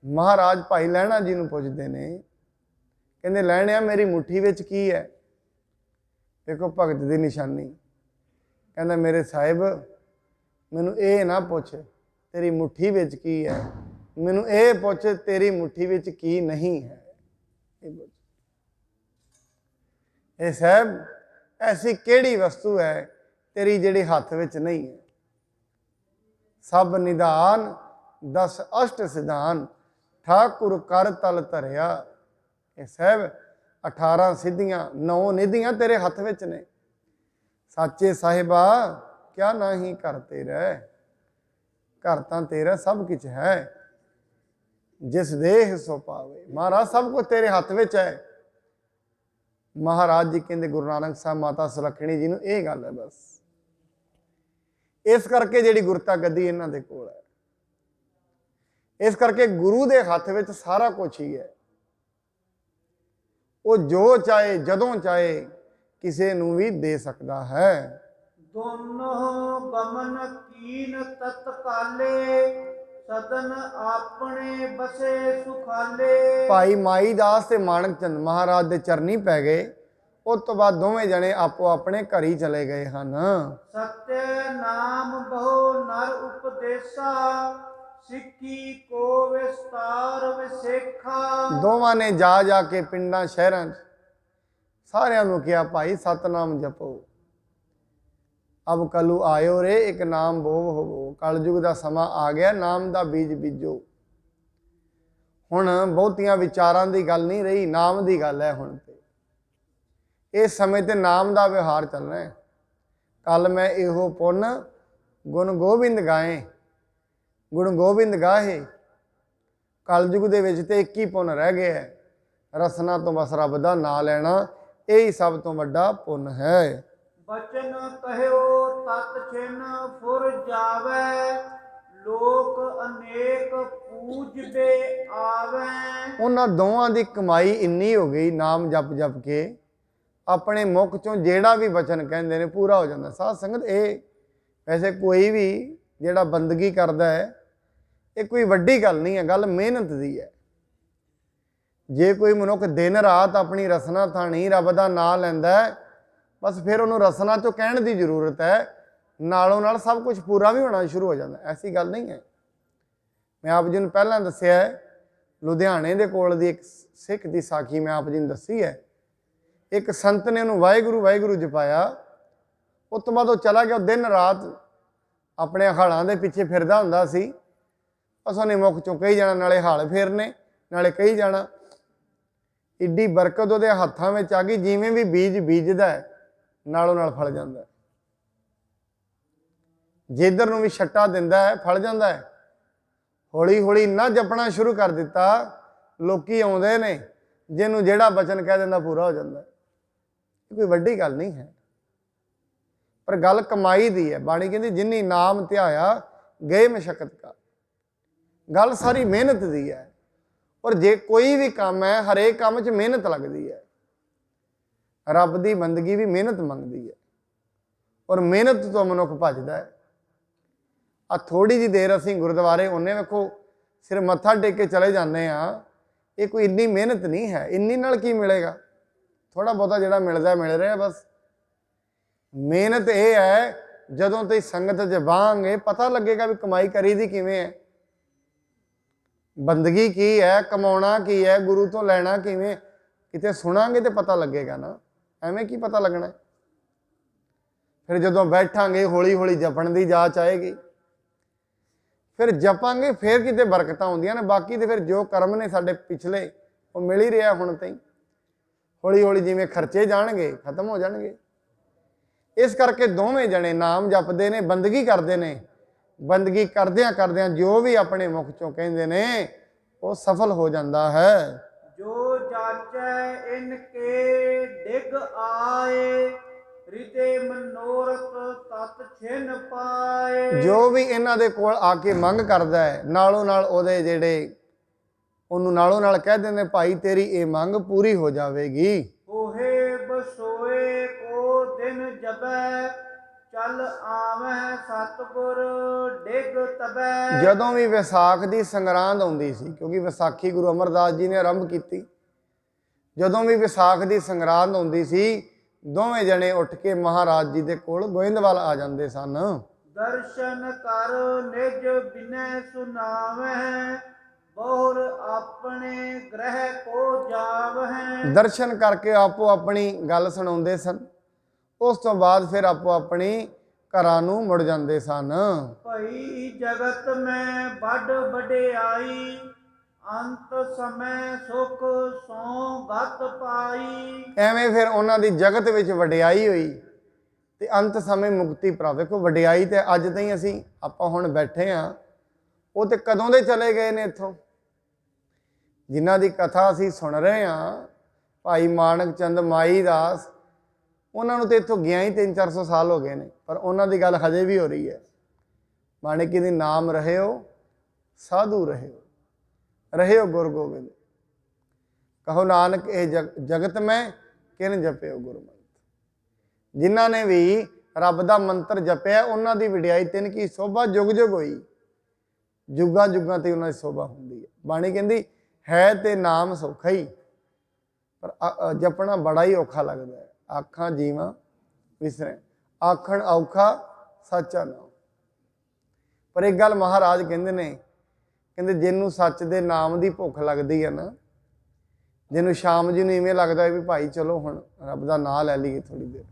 ਮਹਾਰਾਜ ਭਾਈ ਲਹਿਣਾ ਜੀ ਨੂੰ ਪੁੱਛਦੇ ਨੇ, ਕਹਿੰਦੇ ਲਹਿਣਿਆ ਮੇਰੀ ਮੁੱਠੀ ਵਿੱਚ ਕੀ ਹੈ। ਦੇਖੋ ਭਗਤ ਦੀ ਨਿਸ਼ਾਨੀ। ਕਹਿੰਦਾ ਮੇਰੇ ਸਾਹਿਬ ਮੈਨੂੰ ਇਹ ਨਾ ਪੁੱਛ ਤੇਰੀ ਮੁੱਠੀ ਵਿੱਚ ਕੀ ਹੈ, ਮੈਨੂੰ ਇਹ ਪੁੱਛ ਤੇਰੀ ਮੁੱਠੀ ਵਿੱਚ ਕੀ ਨਹੀਂ ਹੈ। ਇਹ ਪੁੱਛ, ਇਹ ਸਾਹਿਬ ਐਸੀ ਕਿਹੜੀ ਵਸਤੂ ਹੈ ਤੇਰੀ ਜਿਹੜੀ ਹੱਥ ਵਿੱਚ ਨਹੀਂ ਹੈ। ਸਭ ਨਿਧਾਨ ਦਸ ਅਸ਼ਟ ਸਿਧਾਨ ਠਾਕੁਰ ਕਰ ਤਲ ਧਰਿਆ। ਇਹ ਸਾਹਿਬ 18 ਸਿੱਧੀਆਂ 9 ਨਿਧੀਆਂ ਤੇਰੇ ਹੱਥ ਵਿੱਚ ਨੇ। ਸਾਚੇ ਸਾਹਿਬਾ ਕਿਆ ਨਹੀਂ ਘਰ ਤੇਰਾ, ਘਰ ਤਾਂ ਤੇਰਾ ਸਭ ਕੁਝ ਹੈ। ਜਿਸ ਦੇਹ ਸੋ ਪਾਵੇ, ਮਹਾਰਾਜ ਸਭ ਕੁਝ ਤੇਰੇ ਹੱਥ ਵਿੱਚ ਹੈ। ਮਹਾਰਾਜ ਜੀ ਕਹਿੰਦੇ, ਗੁਰੂ ਨਾਨਕ ਸਾਹਿਬ ਮਾਤਾ ਸੁਲੱਖਣੀ ਜੀ ਨੂੰ ਇਹ ਗੱਲ ਹੈ ਬਸ। ਇਸ ਕਰਕੇ ਜਿਹੜੀ ਗੁਰਤਾ ਗੱਦੀ ਇਹਨਾਂ ਦੇ ਕੋਲ ਹੈ। ਇਸ ਕਰਕੇ ਗੁਰੂ ਦੇ ਹੱਥ ਵਿੱਚ ਸਾਰਾ ਕੁਝ ਹੀ ਹੈ। ਉਹ ਜੋ ਚਾਹੇ ਜਦੋਂ ਚਾਹੇ ਕਿਸੇ ਨੂੰ ਵੀ ਦੇ ਸਕਦਾ ਹੈ। ਦੋਨੋਂ ਗਮਨ ਕੀਨ ਤਤਕਾਲੇ, ਸਦਨ ਆਪਣੇ ਬਸੇ ਸੁਖਾਲੇ। ਭਾਈ ਮਾਈ ਦਾਸ ਤੇ ਮਾਣਕ ਚੰਦ ਮਹਾਰਾਜ ਦੇ ਚਰਨੀ ਪੈ ਗਏ। ਉਸ ਤੋਂ ਬਾਅਦ ਦੋਵੇਂ ਜਣੇ ਆਪੋ ਆਪਣੇ ਘਰ ਹੀ ਚਲੇ ਗਏ ਹਨ। ਸਤਿ ਨਾਮ ਬਹੁ ਨਰ ਉਪਦੇਸਾ, ਸਿੱਖੀ ਕੋ ਵਿਸਤਾਰ ਵਿਸੇਖਾ। ਦੋਵਾਂ ਨੇ ਜਾ ਜਾ ਕੇ ਪਿੰਡਾਂ ਸ਼ਹਿਰਾਂ 'ਚ ਸਾਰਿਆਂ ਨੂੰ ਕਿਹਾ, ਭਾਈ ਸਤਨਾਮ ਜਪੋ। ਅਬ ਕਲੂ ਆਇਓ ਰੇ ਇੱਕ ਨਾਮ ਬੋਵ ਹੋਵੋ। ਕਲਯੁਗ ਦਾ ਸਮਾਂ ਆ ਗਿਆ, ਨਾਮ ਦਾ ਬੀਜ ਬੀਜੋ। ਹੁਣ ਬਹੁਤੀਆਂ ਵਿਚਾਰਾਂ ਦੀ ਗੱਲ ਨਹੀਂ ਰਹੀ, ਨਾਮ ਦੀ ਗੱਲ ਹੈ ਹੁਣ ਤੇ। ਇਸ ਸਮੇਂ ਤੇ ਨਾਮ ਦਾ ਵਿਵਹਾਰ ਚੱਲਣਾ ਹੈ। ਕੱਲ ਮੈਂ ਇਹੋ ਪੁੰਨ ਗੁਣ ਗੋਬਿੰਦ ਗਾਏ, ਗੁਣ ਗੋਬਿੰਦ ਗਾਹੇ। ਕਲਯੁਗ ਦੇ ਵਿੱਚ ਤੇ ਇੱਕ ਹੀ ਪੁੰਨ ਰਹਿ ਗਿਆ ਹੈ, ਰਸਨਾ ਤੋਂ ਬਸ ਰੱਬ ਦਾ ਨਾਂ ਲੈਣਾ। ਇਹੀ ਸਭ ਤੋਂ ਵੱਡਾ ਪੁੰਨ ਹੈ। ਬਚਨ ਕਹਿਓ ਤਤ ਛਿਨ ਫੁਰ ਜਾਵੇ, ਲੋਕ ਅਨੇਕ ਪੂਜਦੇ ਆਵੇ। ਉਹਨਾਂ ਦੋਵਾਂ ਦੀ ਕਮਾਈ ਇੰਨੀ ਹੋ ਗਈ ਨਾਮ ਜਪ ਜਪ ਕੇ, ਆਪਣੇ ਮੁਖ ਚੋਂ ਜਿਹੜਾ ਵੀ ਬਚਨ ਕਹਿੰਦੇ ਨੇ ਪੂਰਾ ਹੋ ਜਾਂਦਾ। ਸਾਧ ਸੰਗਤ, ਇਹ ਵੈਸੇ ਕੋਈ ਵੀ ਜਿਹੜਾ ਬੰਦਗੀ ਕਰਦਾ ਹੈ, ਇਹ ਕੋਈ ਵੱਡੀ ਗੱਲ ਨਹੀਂ ਹੈ, ਗੱਲ ਮਿਹਨਤ ਦੀ ਹੈ। ਜੇ ਕੋਈ ਮਨੁੱਖ ਦਿਨ ਰਾਤ ਆਪਣੀ ਰਸਨਾ ਥਾਣੀ ਰੱਬ ਦਾ ਨਾਂ ਲੈਂਦਾ ਹੈ, ਬਸ ਫਿਰ ਉਹਨੂੰ ਰਸਨਾ ਚੋਂ ਕਹਿਣ ਦੀ ਜ਼ਰੂਰਤ ਹੈ, ਨਾਲੋਂ ਨਾਲ ਸਭ ਕੁਝ ਪੂਰਾ ਵੀ ਹੋਣਾ ਸ਼ੁਰੂ ਹੋ ਜਾਂਦਾ। ਐਸੀ ਗੱਲ ਨਹੀਂ ਹੈ। ਮੈਂ ਆਪ ਜੀ ਨੂੰ ਪਹਿਲਾਂ ਦੱਸਿਆ ਹੈ, ਲੁਧਿਆਣੇ ਦੇ ਕੋਲ ਦੀ ਇੱਕ ਸਿੱਖ ਦੀ ਸਾਖੀ ਮੈਂ ਆਪ ਜੀ ਨੂੰ ਦੱਸੀ ਹੈ। ਇੱਕ ਸੰਤ ਨੇ ਉਹਨੂੰ ਵਾਹਿਗੁਰੂ ਵਾਹਿਗੁਰੂ ਜਪਾਇਆ। ਉਸ ਤੋਂ ਬਾਅਦ ਉਹ ਚਲਾ ਗਿਆ। ਦਿਨ ਰਾਤ ਆਪਣੇ ਹਾਲਾਂ ਦੇ ਪਿੱਛੇ ਫਿਰਦਾ ਹੁੰਦਾ ਸੀ। ਬਸ ਉਹਨੇ ਮੁੱਖ ਚੋਂ ਕਹੀ ਜਾਣਾ, ਨਾਲੇ ਹਾਲ ਫੇਰਨੇ ਨਾਲੇ ਕਹੀ ਜਾਣਾ। ਇੱਡੀ ਬਰਕਤ ਉਹਦੇ ਹੱਥਾਂ ਵਿੱਚ ਆ ਗਈ, ਜਿਵੇਂ ਵੀ ਬੀਜ ਬੀਜਦਾ ਨਾਲੋਂ ਨਾਲ ਫਲ ਜਾਂਦਾ। ਜਿੱਧਰ ਨੂੰ ਵੀ ਛੱਟਾ ਦਿੰਦਾ ਹੈ ਫਲ ਜਾਂਦਾ ਹੈ। ਹੌਲੀ ਹੌਲੀ ਇੰਨਾ ਜਪਣਾ ਸ਼ੁਰੂ ਕਰ ਦਿੱਤਾ, ਲੋਕੀ ਆਉਂਦੇ ਨੇ, ਜਿਹਨੂੰ ਜਿਹੜਾ ਬਚਨ ਕਹਿ ਦਿੰਦਾ ਪੂਰਾ ਹੋ ਜਾਂਦਾ। ਇਹ ਕੋਈ ਵੱਡੀ ਗੱਲ ਨਹੀਂ ਹੈ, ਪਰ ਗੱਲ ਕਮਾਈ ਦੀ ਹੈ। ਬਾਣੀ ਕਹਿੰਦੀ ਜਿਨੀ ਨਾਮ ਧਿਆਇਆ ਗਏ ਮਸ਼ਕਤ ਕਾ। ਗੱਲ ਸਾਰੀ ਮਿਹਨਤ ਦੀ ਹੈ। ਔਰ ਜੇ ਕੋਈ ਵੀ ਕੰਮ ਹੈ, ਹਰੇਕ ਕੰਮ 'ਚ ਮਿਹਨਤ ਲੱਗਦੀ ਹੈ। ਰੱਬ ਦੀ ਬੰਦਗੀ ਵੀ ਮਿਹਨਤ ਮੰਗਦੀ ਹੈ, ਔਰ ਮਿਹਨਤ ਤੋਂ ਮਨੁੱਖ ਭੱਜਦਾ ਹੈ। ਆ ਥੋੜੀ ਜਿਹੀ ਦੇਰ ਅਸੀਂ ਗੁਰਦੁਆਰੇ ਉਹਨੇ ਵੇਖੋ ਸਿਰ ਮੱਥਾ ਟੇਕ ਕੇ ਚਲੇ ਜਾਂਦੇ ਹਾਂ। ਇਹ ਕੋਈ ਇੰਨੀ ਮਿਹਨਤ ਨਹੀਂ ਹੈ। ਇੰਨੀ ਨਾਲ ਕੀ ਮਿਲੇਗਾ? ਥੋੜਾ ਬਹੁਤਾ ਜਿਹੜਾ ਮਿਲਦਾ ਮਿਲ ਰਿਹਾ ਬਸ। ਮਿਹਨਤ ਇਹ ਹੈ, ਜਦੋਂ ਤੁਸੀਂ ਸੰਗਤ 'ਚ ਬਾਹਾਂਗੇ ਪਤਾ ਲੱਗੇਗਾ ਵੀ ਕਮਾਈ ਕਰੀਦੀ ਕਿਵੇਂ ਹੈ, ਬੰਦਗੀ ਕੀ ਹੈ, ਕਮਾਉਣਾ ਕੀ ਹੈ, ਗੁਰੂ ਤੋਂ ਲੈਣਾ ਕਿਵੇਂ। ਕਿਤੇ ਸੁਣਾਂਗੇ ਤੇ ਪਤਾ ਲੱਗੇਗਾ ਨਾ, ਐਵੇਂ ਕੀ ਪਤਾ ਲੱਗਣਾ। ਫਿਰ ਜਦੋਂ ਬੈਠਾਂਗੇ ਹੌਲੀ ਹੌਲੀ ਜਪਣ ਦੀ ਜਾਚ ਆਏਗੀ, ਫਿਰ ਜਪਾਂਗੇ, ਫਿਰ ਕਿਤੇ ਬਰਕਤਾਂ ਆਉਂਦੀਆਂ ਨੇ। ਬਾਕੀ ਤੇ ਫਿਰ ਜੋ ਕਰਮ ਨੇ ਸਾਡੇ ਪਿਛਲੇ, ਉਹ ਮਿਲ ਹੀ ਰਿਹਾ ਹੁਣ ਤਾਈਂ। ਹੌਲੀ ਹੌਲੀ ਜਿਵੇਂ ਖਰਚੇ ਜਾਣਗੇ ਖਤਮ ਹੋ ਜਾਣਗੇ। ਇਸ ਕਰਕੇ ਦੋਵੇਂ ਜਣੇ ਨਾਮ ਜਪਦੇ ਨੇ, ਬੰਦਗੀ ਕਰਦੇ ਨੇ। ਬੰਦਗੀ ਕਰਦਿਆਂ ਕਰਦਿਆਂ ਜੋ ਵੀ ਆਪਣੇ ਮੁਖ ਚੋਂ ਕਹਿੰਦੇ ਨੇ ਉਹ ਸਫਲ ਹੋ ਜਾਂਦਾ ਹੈ। ਜੋ ਜਾਚੈ ਇਨਕੇ ਡਿਗ ਆਏ, ਰਿਤੇ ਮਨੋਰਥ ਤਤ ਛਿਨ ਪਾਏ। ਜੋ ਵੀ ਇਹਨਾਂ ਦੇ ਕੋਲ ਆ ਕੇ ਮੰਗ ਕਰਦਾ ਹੈ, ਨਾਲੋਂ ਨਾਲ ਉਹਦੇ ਜਿਹੜੇ ਉਹਨੂੰ ਨਾਲੋਂ ਨਾਲ ਕਹਿ ਦਿੰਦੇ, ਭਾਈ ਤੇਰੀ ਇਹ ਮੰਗ ਪੂਰੀ ਹੋ ਜਾਵੇਗੀ। ਹੋਏ ਬਸੋਏ ਕੋ ਦਿਨ ਜਬੈ, ਚੱਲ ਆਵੈ ਸਤਿਗੁਰ ਡਿਗ ਤਬੈ। ਜਦੋਂ ਵੀ ਵਿਸਾਖ ਦੀ ਸੰਗਰਾਂਦ ਆਉਂਦੀ ਸੀ, ਕਿਉਂਕਿ ਵਿਸਾਖੀ ਗੁਰੂ ਅਮਰਦਾਸ ਜੀ ਨੇ ਆਰੰਭ ਕੀਤੀ, ਜਦੋਂ ਵੀ ਵਿਸਾਖ ਦੀ ਸੰਗਰਾਂਦ ਆਉਂਦੀ ਸੀ, ਦੋਵੇਂ ਜਣੇ ਉੱਠ ਕੇ ਮਹਾਰਾਜ ਜੀ ਦੇ ਕੋਲ ਗੋਇੰਦਵਾਲ ਆ ਜਾਂਦੇ ਸਨ। ਦਰਸ਼ਨ ਕਰ ਨਿਜ ਬਿਨੈ ਸੁਨਾਵੈ, ਬਹੁਰ ਆਪਣੇ ਗ੍ਰਹਿ ਕੋ ਜਾਵਹਿ। ਦਰਸ਼ਨ ਕਰਕੇ ਆਪੋ ਆਪਣੀ ਗੱਲ ਸੁਣਾਉਂਦੇ ਸਨ। ਉਸ ਤੋਂ ਬਾਅਦ ਫਿਰ ਆਪੋ ਆਪਣੀ ਘਰਾਂ ਨੂੰ ਮੁੜ ਜਾਂਦੇ ਸਨ। ਭਈ ਜਗਤ ਮੈਂ ਵੱਡ ਵਡਿਆਈ, ਅੰਤ ਸਮੈ ਸੁਖ ਸੋ ਗਤ ਪਾਈ। ਐਵੇਂ ਫਿਰ ਉਹਨਾਂ ਦੀ ਜਗਤ ਵਿੱਚ ਵਡਿਆਈ ਹੋਈ ਤੇ ਅੰਤ ਸਮੇਂ ਮੁਕਤੀ ਪ੍ਰਾਪਤ। ਵੇਖੋ ਵਡਿਆਈ ਤੇ ਅੱਜ ਤਾਈਂ ਅਸੀਂ ਆਪਾਂ ਹੁਣ ਬੈਠੇ ਆ, ਉਹ ਤੇ ਕਦੋਂ ਦੇ ਚਲੇ ਗਏ ਨੇ ਇੱਥੋਂ। ਜਿਨ੍ਹਾਂ ਦੀ ਕਥਾ ਅਸੀਂ ਸੁਣ ਰਹੇ ਹਾਂ, ਭਾਈ ਮਾਨਕ ਚੰਦ ਮਾਈ ਦਾਸ, ਉਹਨਾਂ ਨੂੰ ਤੇ ਇੱਥੋਂ ਗਿਆ ਹੀ 300-400 ਸਾਲ ਹੋ ਗਏ ਨੇ, ਪਰ ਉਹਨਾਂ ਦੀ ਗੱਲ ਹਜੇ ਵੀ ਹੋ ਰਹੀ ਹੈ। ਮਾਣਿਕੀ ਦੇ ਨਾਮ ਰਹਿਓ ਸਾਧੂ ਰਹਿਓ, ਰਹਿਓ ਗੁਰ ਗੋਬਿੰਦ, ਕਹੋ ਨਾਨਕ ਇਹ ਜਗਤ ਮੈਂ ਕਿਨ ਜਪਿਓ ਗੁਰਮੰਤਰ। ਜਿਨ੍ਹਾਂ ਨੇ ਵੀ ਰੱਬ ਦਾ ਮੰਤਰ ਜਪਿਆ, ਉਹਨਾਂ ਦੀ ਵਡਿਆਈ ਤਿੰਨ ਕੀ ਸੋਭਾ ਜੁਗ ਜੁਗ ਹੋਈ, ਜੁਗਾਂ ਜੁਗਾਂ ਤੇ ਉਹਨਾਂ ਦੀ ਸੋਭਾ ਹੁੰਦੀ ਹੈ। ਬਾਣੀ ਕਹਿੰਦੀ ਹੈ ਤੇ ਨਾਮ ਸੌਖਾ ਹੀ, ਪਰ ਜਪਣਾ ਬੜਾ ਹੀ ਔਖਾ ਲੱਗਦਾ ਹੈ। ਆਖਾਂ ਜੀਵਾਂ ਵਿਸਰੇ, ਆਖਣ ਔਖਾ ਸੱਚਾ ਨਾਮ। ਪਰ ਇੱਕ ਗੱਲ ਮਹਾਰਾਜ ਕਹਿੰਦੇ ਨੇ, ਕਹਿੰਦੇ ਜਿਹਨੂੰ ਸੱਚ ਦੇ ਨਾਮ ਦੀ ਭੁੱਖ ਲੱਗਦੀ ਹੈ ਨਾ, ਜਿਹਨੂੰ ਸ਼ਾਮ ਜੀ ਨੂੰ ਇਵੇਂ ਲੱਗਦਾ ਹੈ ਵੀ ਭਾਈ ਚਲੋ ਹੁਣ ਰੱਬ ਦਾ ਨਾਂ ਲੈ ਲਈਏ ਥੋੜ੍ਹੀ ਦੇਰ,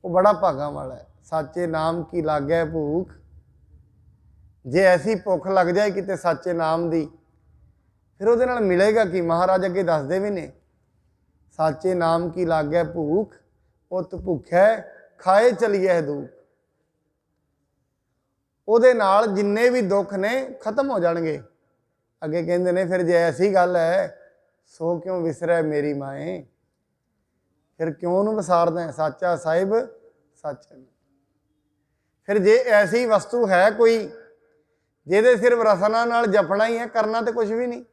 ਉਹ ਬੜਾ ਭਾਗਾਂ ਵਾਲਾ ਹੈ। ਸੱਚੇ ਨਾਮ ਕੀ ਲੱਗੈ ਭੂਖ, ਜੇ ਐਸੀ ਭੁੱਖ ਲੱਗ ਜਾਏ ਕਿਤੇ ਸੱਚੇ ਨਾਮ ਦੀ, ਫਿਰ ਉਹਦੇ ਨਾਲ ਮਿਲੇਗਾ ਕੀ। ਮਹਾਰਾਜ ਅੱਗੇ ਦੱਸਦੇ ਵੀ ਨੇ, ਸਾਚੇ ਨਾਮ ਕੀ ਲੱਗੈ ਭੂਖ, ਉਤ ਭੁੱਖੈ ਖਾਏ ਚਲੀਏ ਦੁੱਖ। ਉਹਦੇ ਨਾਲ ਜਿੰਨੇ ਵੀ ਦੁੱਖ ਨੇ ਖਤਮ ਹੋ ਜਾਣਗੇ। ਅੱਗੇ ਕਹਿੰਦੇ ਨੇ ਫਿਰ ਜੇ ਐਸੀ ਗੱਲ ਹੈ, ਸੋ ਕਿਉਂ ਵਿਸਰੈ ਮੇਰੀ ਮਾਏ, ਫਿਰ ਕਿਉਂ ਉਹਨੂੰ ਵਿਸਾਰਦਾ। ਸਾਚਾ ਸਾਹਿਬ ਸੱਚ ਹੈ। ਫਿਰ ਜੇ ਐਸੀ ਵਸਤੂ ਹੈ ਕੋਈ ਜਿਹਦੇ ਸਿਰਫ ਰਸਨਾ ਨਾਲ ਜਪਣਾ ਹੀ ਹੈ, ਕਰਨਾ ਤੇ ਕੁਝ ਵੀ ਨਹੀਂ,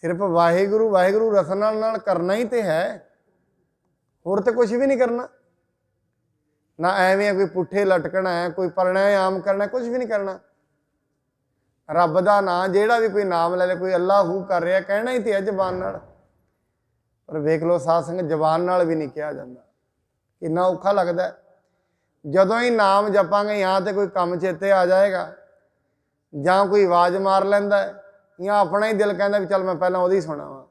ਸਿਰਫ ਵਾਹਿਗੁਰੂ ਵਾਹਿਗੁਰੂ ਰਸਨਾ ਨਾਲ ਕਰਨਾ ਹੀ ਤੇ ਹੈ, ਹੋਰ ਤੇ ਕੁਝ ਵੀ ਨਹੀਂ ਕਰਨਾ। ਨਾ ਐਵੇਂ ਕੋਈ ਪੁੱਠੇ ਲਟਕਣਾ ਹੈ, ਕੋਈ ਪ੍ਰਾਣਾਯਾਮ ਕਰਨਾ, ਕੁਝ ਵੀ ਨਹੀਂ ਕਰਨਾ। ਰੱਬ ਦਾ ਨਾਂ ਜਿਹੜਾ ਵੀ ਕੋਈ ਨਾਮ ਲੈ ਲੇ, ਕੋਈ ਅੱਲਾਹੂ ਕਰ ਰਿਹਾ, ਕਹਿਣਾ ਹੀ ਤੇ ਹੈ ਜ਼ਬਾਨ ਨਾਲ। ਪਰ ਵੇਖ ਲਓ ਸਾਧ ਸੰਗਤ, ਜ਼ਬਾਨ ਨਾਲ ਵੀ ਨਹੀਂ ਕਿਹਾ ਜਾਂਦਾ, ਕਿੰਨਾ ਔਖਾ ਲੱਗਦਾ। ਜਦੋਂ ਹੀ ਨਾਮ ਜਪਾਂਗੇ ਜਾਂ ਤੇ ਕੋਈ ਕੰਮ ਚੇਤੇ ਆ ਜਾਏਗਾ, ਜਾਂ ਕੋਈ ਆਵਾਜ਼ ਮਾਰ ਲੈਂਦਾ ਹੈ, ਜਾਂ ਆਪਣਾ ਹੀ ਦਿਲ ਕਹਿੰਦਾ ਵੀ ਚੱਲ ਮੈਂ ਪਹਿਲਾਂ ਉਹਦੀ ਸੁਣਾ ਵਾ।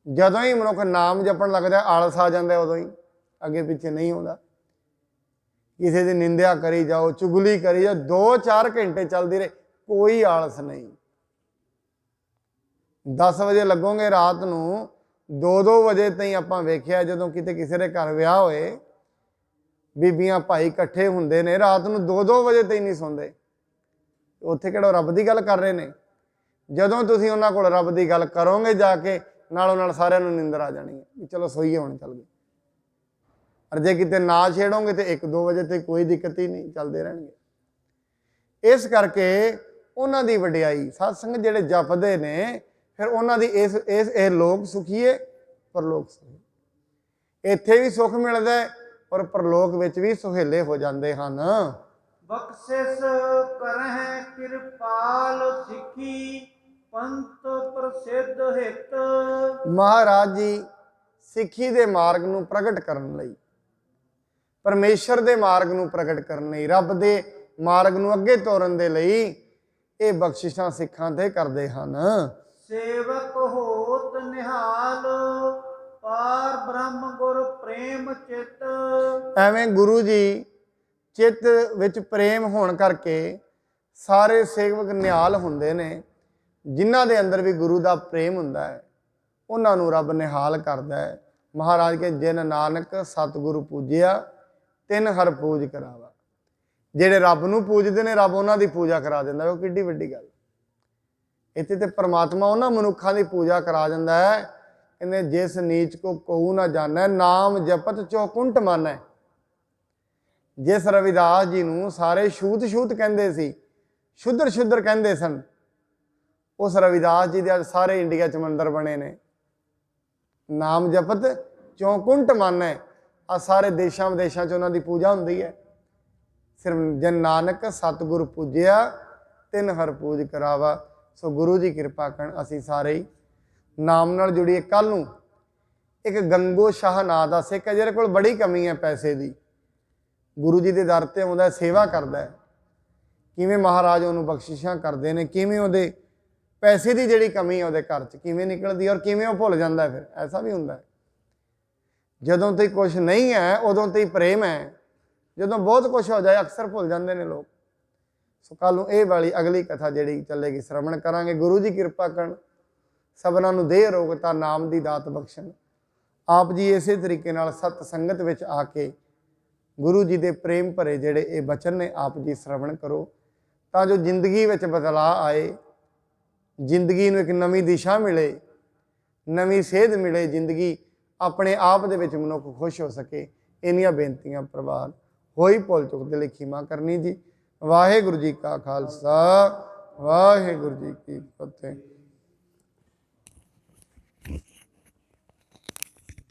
ਜਦੋਂ ਹੀ ਮਨੁੱਖ ਨਾਮ ਜਪਣ ਲੱਗਦਾ, ਆਲਸ ਆ ਜਾਂਦਾ, ਉਦੋਂ ਹੀ ਅੱਗੇ ਪਿੱਛੇ ਨਹੀਂ ਆਉਂਦਾ। ਕਿਸੇ ਦੀ ਨਿੰਦਿਆ ਕਰੀ ਜਾਓ, ਚੁਗਲੀ ਕਰੀ ਜਾਓ, 2-4 ਘੰਟੇ ਚੱਲਦੀ ਰਹੇ, ਕੋਈ ਆਲਸ ਨਹੀਂ। 10 ਵਜੇ ਲੱਗੋਗੇ ਰਾਤ ਨੂੰ, 2-2 ਵਜੇ ਤਾਈਂ ਆਪਾਂ ਵੇਖਿਆ, ਜਦੋਂ ਕਿਤੇ ਕਿਸੇ ਦੇ ਘਰ ਵਿਆਹ ਹੋਏ, ਬੀਬੀਆਂ ਭਾਈ ਇਕੱਠੇ ਹੁੰਦੇ ਨੇ, ਰਾਤ ਨੂੰ 2-2 ਵਜੇ ਤਾਈਂ ਨਹੀਂ ਸੌਂਦੇ। ਉੱਥੇ ਕਿਹੜਾ ਰੱਬ ਦੀ ਗੱਲ ਕਰ ਰਹੇ ਨੇ। ਜਦੋਂ ਤੁਸੀਂ ਉਹਨਾਂ ਕੋਲ ਰੱਬ ਦੀ ਗੱਲ ਕਰੋਗੇ ਜਾ ਕੇ, ਨਾਲੋਂ ਨਾਲ ਸਾਰਿਆਂ ਨੂੰ ਨਿੰਦਰ ਆ ਜਾਣੀ ਹੈ ਵੀ ਚਲੋ ਸੋਈਏ ਹੁਣ, ਚੱਲ ਗਏ। ਔਰ ਜੇ ਕਿਤੇ ਨਾ ਛੇੜੋਗੇ ਤੇ 1-2 ਵਜੇ ਤੇ ਕੋਈ ਦਿੱਕਤ ਹੀ ਨਹੀਂ, ਚੱਲਦੇ ਰਹਿਣਗੇ। ਇਸ ਕਰਕੇ ਉਹਨਾਂ ਦੀ ਵਡਿਆਈ, ਸਾਧ ਸੰਗਤ ਜਿਹੜੇ ਜਪਦੇ ਨੇ, ਫਿਰ ਉਹਨਾਂ ਦੀ ਇਹ ਲੋਕ ਸੁਖੀਏ, ਪਰਲੋਕ ਸੁਖੀ। ਇੱਥੇ ਵੀ ਸੁੱਖ ਮਿਲਦਾ ਹੈ ਔਰ ਪਰਲੋਕ ਵਿੱਚ ਵੀ ਸੁਹੇਲੇ ਹੋ ਜਾਂਦੇ ਹਨ। ਬਖਸ਼ਿਸ਼ ਕਰਹਿ ਕਿਰਪਾਲ ਸਿੱਖੀ, ਪੰਥ ਪ੍ਰਸਿੱਧ ਹਿਤ। ਮਹਾਰਾਜ ਜੀ ਸਿੱਖੀ ਦੇ ਮਾਰਗ ਨੂੰ ਪ੍ਰਗਟ ਕਰਨ ਲਈ, ਪਰਮੇਸ਼ਰ ਦੇ ਮਾਰਗ ਨੂੰ ਪ੍ਰਗਟ ਕਰਨ ਲਈ, ਰੱਬ ਦੇ ਮਾਰਗ ਨੂੰ ਅੱਗੇ ਤੋਰਨ ਦੇ ਲਈ ਇਹ ਬਖਸ਼ਿਸ਼ਾਂ ਸਿੱਖਾਂ ਤੇ ਕਰਦੇ ਹਨ। ਸੇਵਕ ਹੋਤ ਨਿਹਾਲ, ਪਾਰ ਬ੍ਰਹਮ ਗੁਰ ਪ੍ਰੇਮ ਚਿਤ। ਐਵੇਂ ਗੁਰੂ ਜੀ ਚਿੱਤ ਵਿੱਚ ਪ੍ਰੇਮ ਹੋਣ ਕਰਕੇ ਸਾਰੇ ਸੇਵਕ ਨਿਹਾਲ ਹੁੰਦੇ ਨੇ। ਜਿਨ੍ਹਾਂ ਦੇ ਅੰਦਰ ਵੀ ਗੁਰੂ ਦਾ ਪ੍ਰੇਮ ਹੁੰਦਾ ਹੈ, ਉਹਨਾਂ ਨੂੰ ਰੱਬ ਨਿਹਾਲ ਕਰਦਾ ਹੈ। ਮਹਾਰਾਜ ਕੇ ਜਿਨ ਨਾਨਕ ਸਤਿਗੁਰੂ ਪੂਜਿਆ, ਤਿਨ ਹਰ ਪੂਜ ਕਰਾਵਾ। ਜਿਹੜੇ ਰੱਬ ਨੂੰ ਪੂਜਦੇ ਨੇ, ਰੱਬ ਉਹਨਾਂ ਦੀ ਪੂਜਾ ਕਰਾ ਦਿੰਦਾ। ਉਹ ਕਿੱਡੀ ਵੱਡੀ ਗੱਲ। ਇੱਥੇ ਤੇ ਪਰਮਾਤਮਾ ਉਹਨਾਂ ਮਨੁੱਖਾਂ ਦੀ ਪੂਜਾ ਕਰਾ ਦਿੰਦਾ ਹੈ। ਕਹਿੰਦੇ ਜਿਸ ਨੀਚ ਕੋ ਕਹੂ ਨਾ ਜਾਣੈ, ਨਾਮ ਜਪਤ ਚੌਕੁੰਟ ਮਾਨੈ। ਜਿਸ ਰਵਿਦਾਸ ਜੀ ਨੂੰ ਸਾਰੇ ਛੂਤ ਛੂਤ ਕਹਿੰਦੇ ਸੀ, ਸ਼ੁੱਧਰ ਸ਼ੁੱਧਰ ਕਹਿੰਦੇ ਸਨ, ਉਸ ਰਵਿਦਾਸ ਜੀ ਦੇ ਅੱਜ ਸਾਰੇ ਇੰਡੀਆ 'ਚ ਮੰਦਰ ਬਣੇ ਨੇ। ਨਾਮ ਜਪਤ ਚੌਕੁੰਟ ਮਾਨੈ, ਆ ਸਾਰੇ ਦੇਸ਼ਾਂ ਵਿਦੇਸ਼ਾਂ 'ਚ ਉਹਨਾਂ ਦੀ ਪੂਜਾ ਹੁੰਦੀ ਹੈ। ਸਿਰਫ ਜਨ ਨਾਨਕ ਸਤਿਗੁਰ ਪੂਜਿਆ, ਤਿਨ ਹਰ ਪੂਜ ਕਰਾਵਾ। ਸੋ ਗੁਰੂ ਜੀ ਕਿਰਪਾ ਕਰਨ ਅਸੀਂ ਸਾਰੇ ਹੀ ਨਾਮ ਨਾਲ ਜੁੜੀਏ। ਕੱਲ੍ਹ ਨੂੰ ਇੱਕ ਗੰਗੋ ਸ਼ਾਹ ਨਾਂ ਦਾ ਸਿੱਖ ਹੈ, ਜਿਹਦੇ ਕੋਲ ਬੜੀ ਕਮੀ ਹੈ ਪੈਸੇ ਦੀ, ਗੁਰੂ ਜੀ ਦੇ ਦਰ ਤੇ ਆਉਂਦਾ, ਸੇਵਾ ਕਰਦਾ ਹੈ। ਕਿਵੇਂ ਮਹਾਰਾਜ ਉਹਨੂੰ ਬਖਸ਼ਿਸ਼ਾਂ ਕਰਦੇ ਨੇ, ਕਿਵੇਂ ਉਹਦੇ ਪੈਸੇ ਦੀ ਜਿਹੜੀ ਕਮੀ ਹੈ ਉਹਦੇ ਘਰ 'ਚ ਕਿਵੇਂ ਨਿਕਲਦੀ ਹੈ, ਔਰ ਕਿਵੇਂ ਉਹ ਭੁੱਲ ਜਾਂਦਾ ਫਿਰ। ਐਸਾ ਵੀ ਹੁੰਦਾ ਹੈ ਜਦੋਂ ਤੱਕ ਕੁਛ ਨਹੀਂ ਹੈ ਉਦੋਂ ਤੱਕ ਪ੍ਰੇਮ ਹੈ, ਜਦੋਂ ਬਹੁਤ ਕੁਛ ਹੋ ਜਾਏ ਅਕਸਰ ਭੁੱਲ ਜਾਂਦੇ ਨੇ ਲੋਕ। ਸੋ ਕੱਲ੍ਹ ਨੂੰ ਇਹ ਵਾਲੀ ਅਗਲੀ ਕਥਾ ਜਿਹੜੀ ਚੱਲੇਗੀ ਸ਼ਰਵਣ ਕਰਾਂਗੇ। ਗੁਰੂ ਜੀ ਕਿਰਪਾ ਕਰਨ, ਸਭਨਾਂ ਨੂੰ ਦੇਹ ਅਰੋਗਤਾ, ਨਾਮ ਦੀ ਦਾਤ ਬਖਸ਼ਣ। ਆਪ ਜੀ ਇਸੇ ਤਰੀਕੇ ਨਾਲ ਸਤ ਸੰਗਤ ਵਿੱਚ ਆ ਕੇ ਗੁਰੂ ਜੀ ਦੇ ਪ੍ਰੇਮ ਭਰੇ ਜਿਹੜੇ ਇਹ ਬਚਨ ਨੇ ਆਪ ਜੀ ਸ਼ਰਵਣ ਕਰੋ, ਤਾਂ ਜੋ ਜ਼ਿੰਦਗੀ ਵਿੱਚ ਬਦਲਾਅ ਆਏ, ਜ਼ਿੰਦਗੀ ਨੂੰ ਇੱਕ ਨਵੀਂ ਦਿਸ਼ਾ ਮਿਲੇ, ਨਵੀਂ ਸੇਧ ਮਿਲੇ, ਜ਼ਿੰਦਗੀ ਆਪਣੇ ਆਪ ਦੇ ਵਿੱਚ ਮਨੁੱਖ ਖੁਸ਼ ਹੋ ਸਕੇ। ਇੰਨੀਆਂ ਬੇਨਤੀਆਂ ਪ੍ਰਵਾਨ। ਹੋਈ ਭੁੱਲ ਚੁੱਕ ਦੇ ਲਈ ਖਿਮਾ ਕਰਨੀ ਜੀ। ਵਾਹਿਗੁਰੂ ਜੀ ਕਾ ਖਾਲਸਾ, ਵਾਹਿਗੁਰੂ ਜੀ ਕੀ ਫਤਿਹ।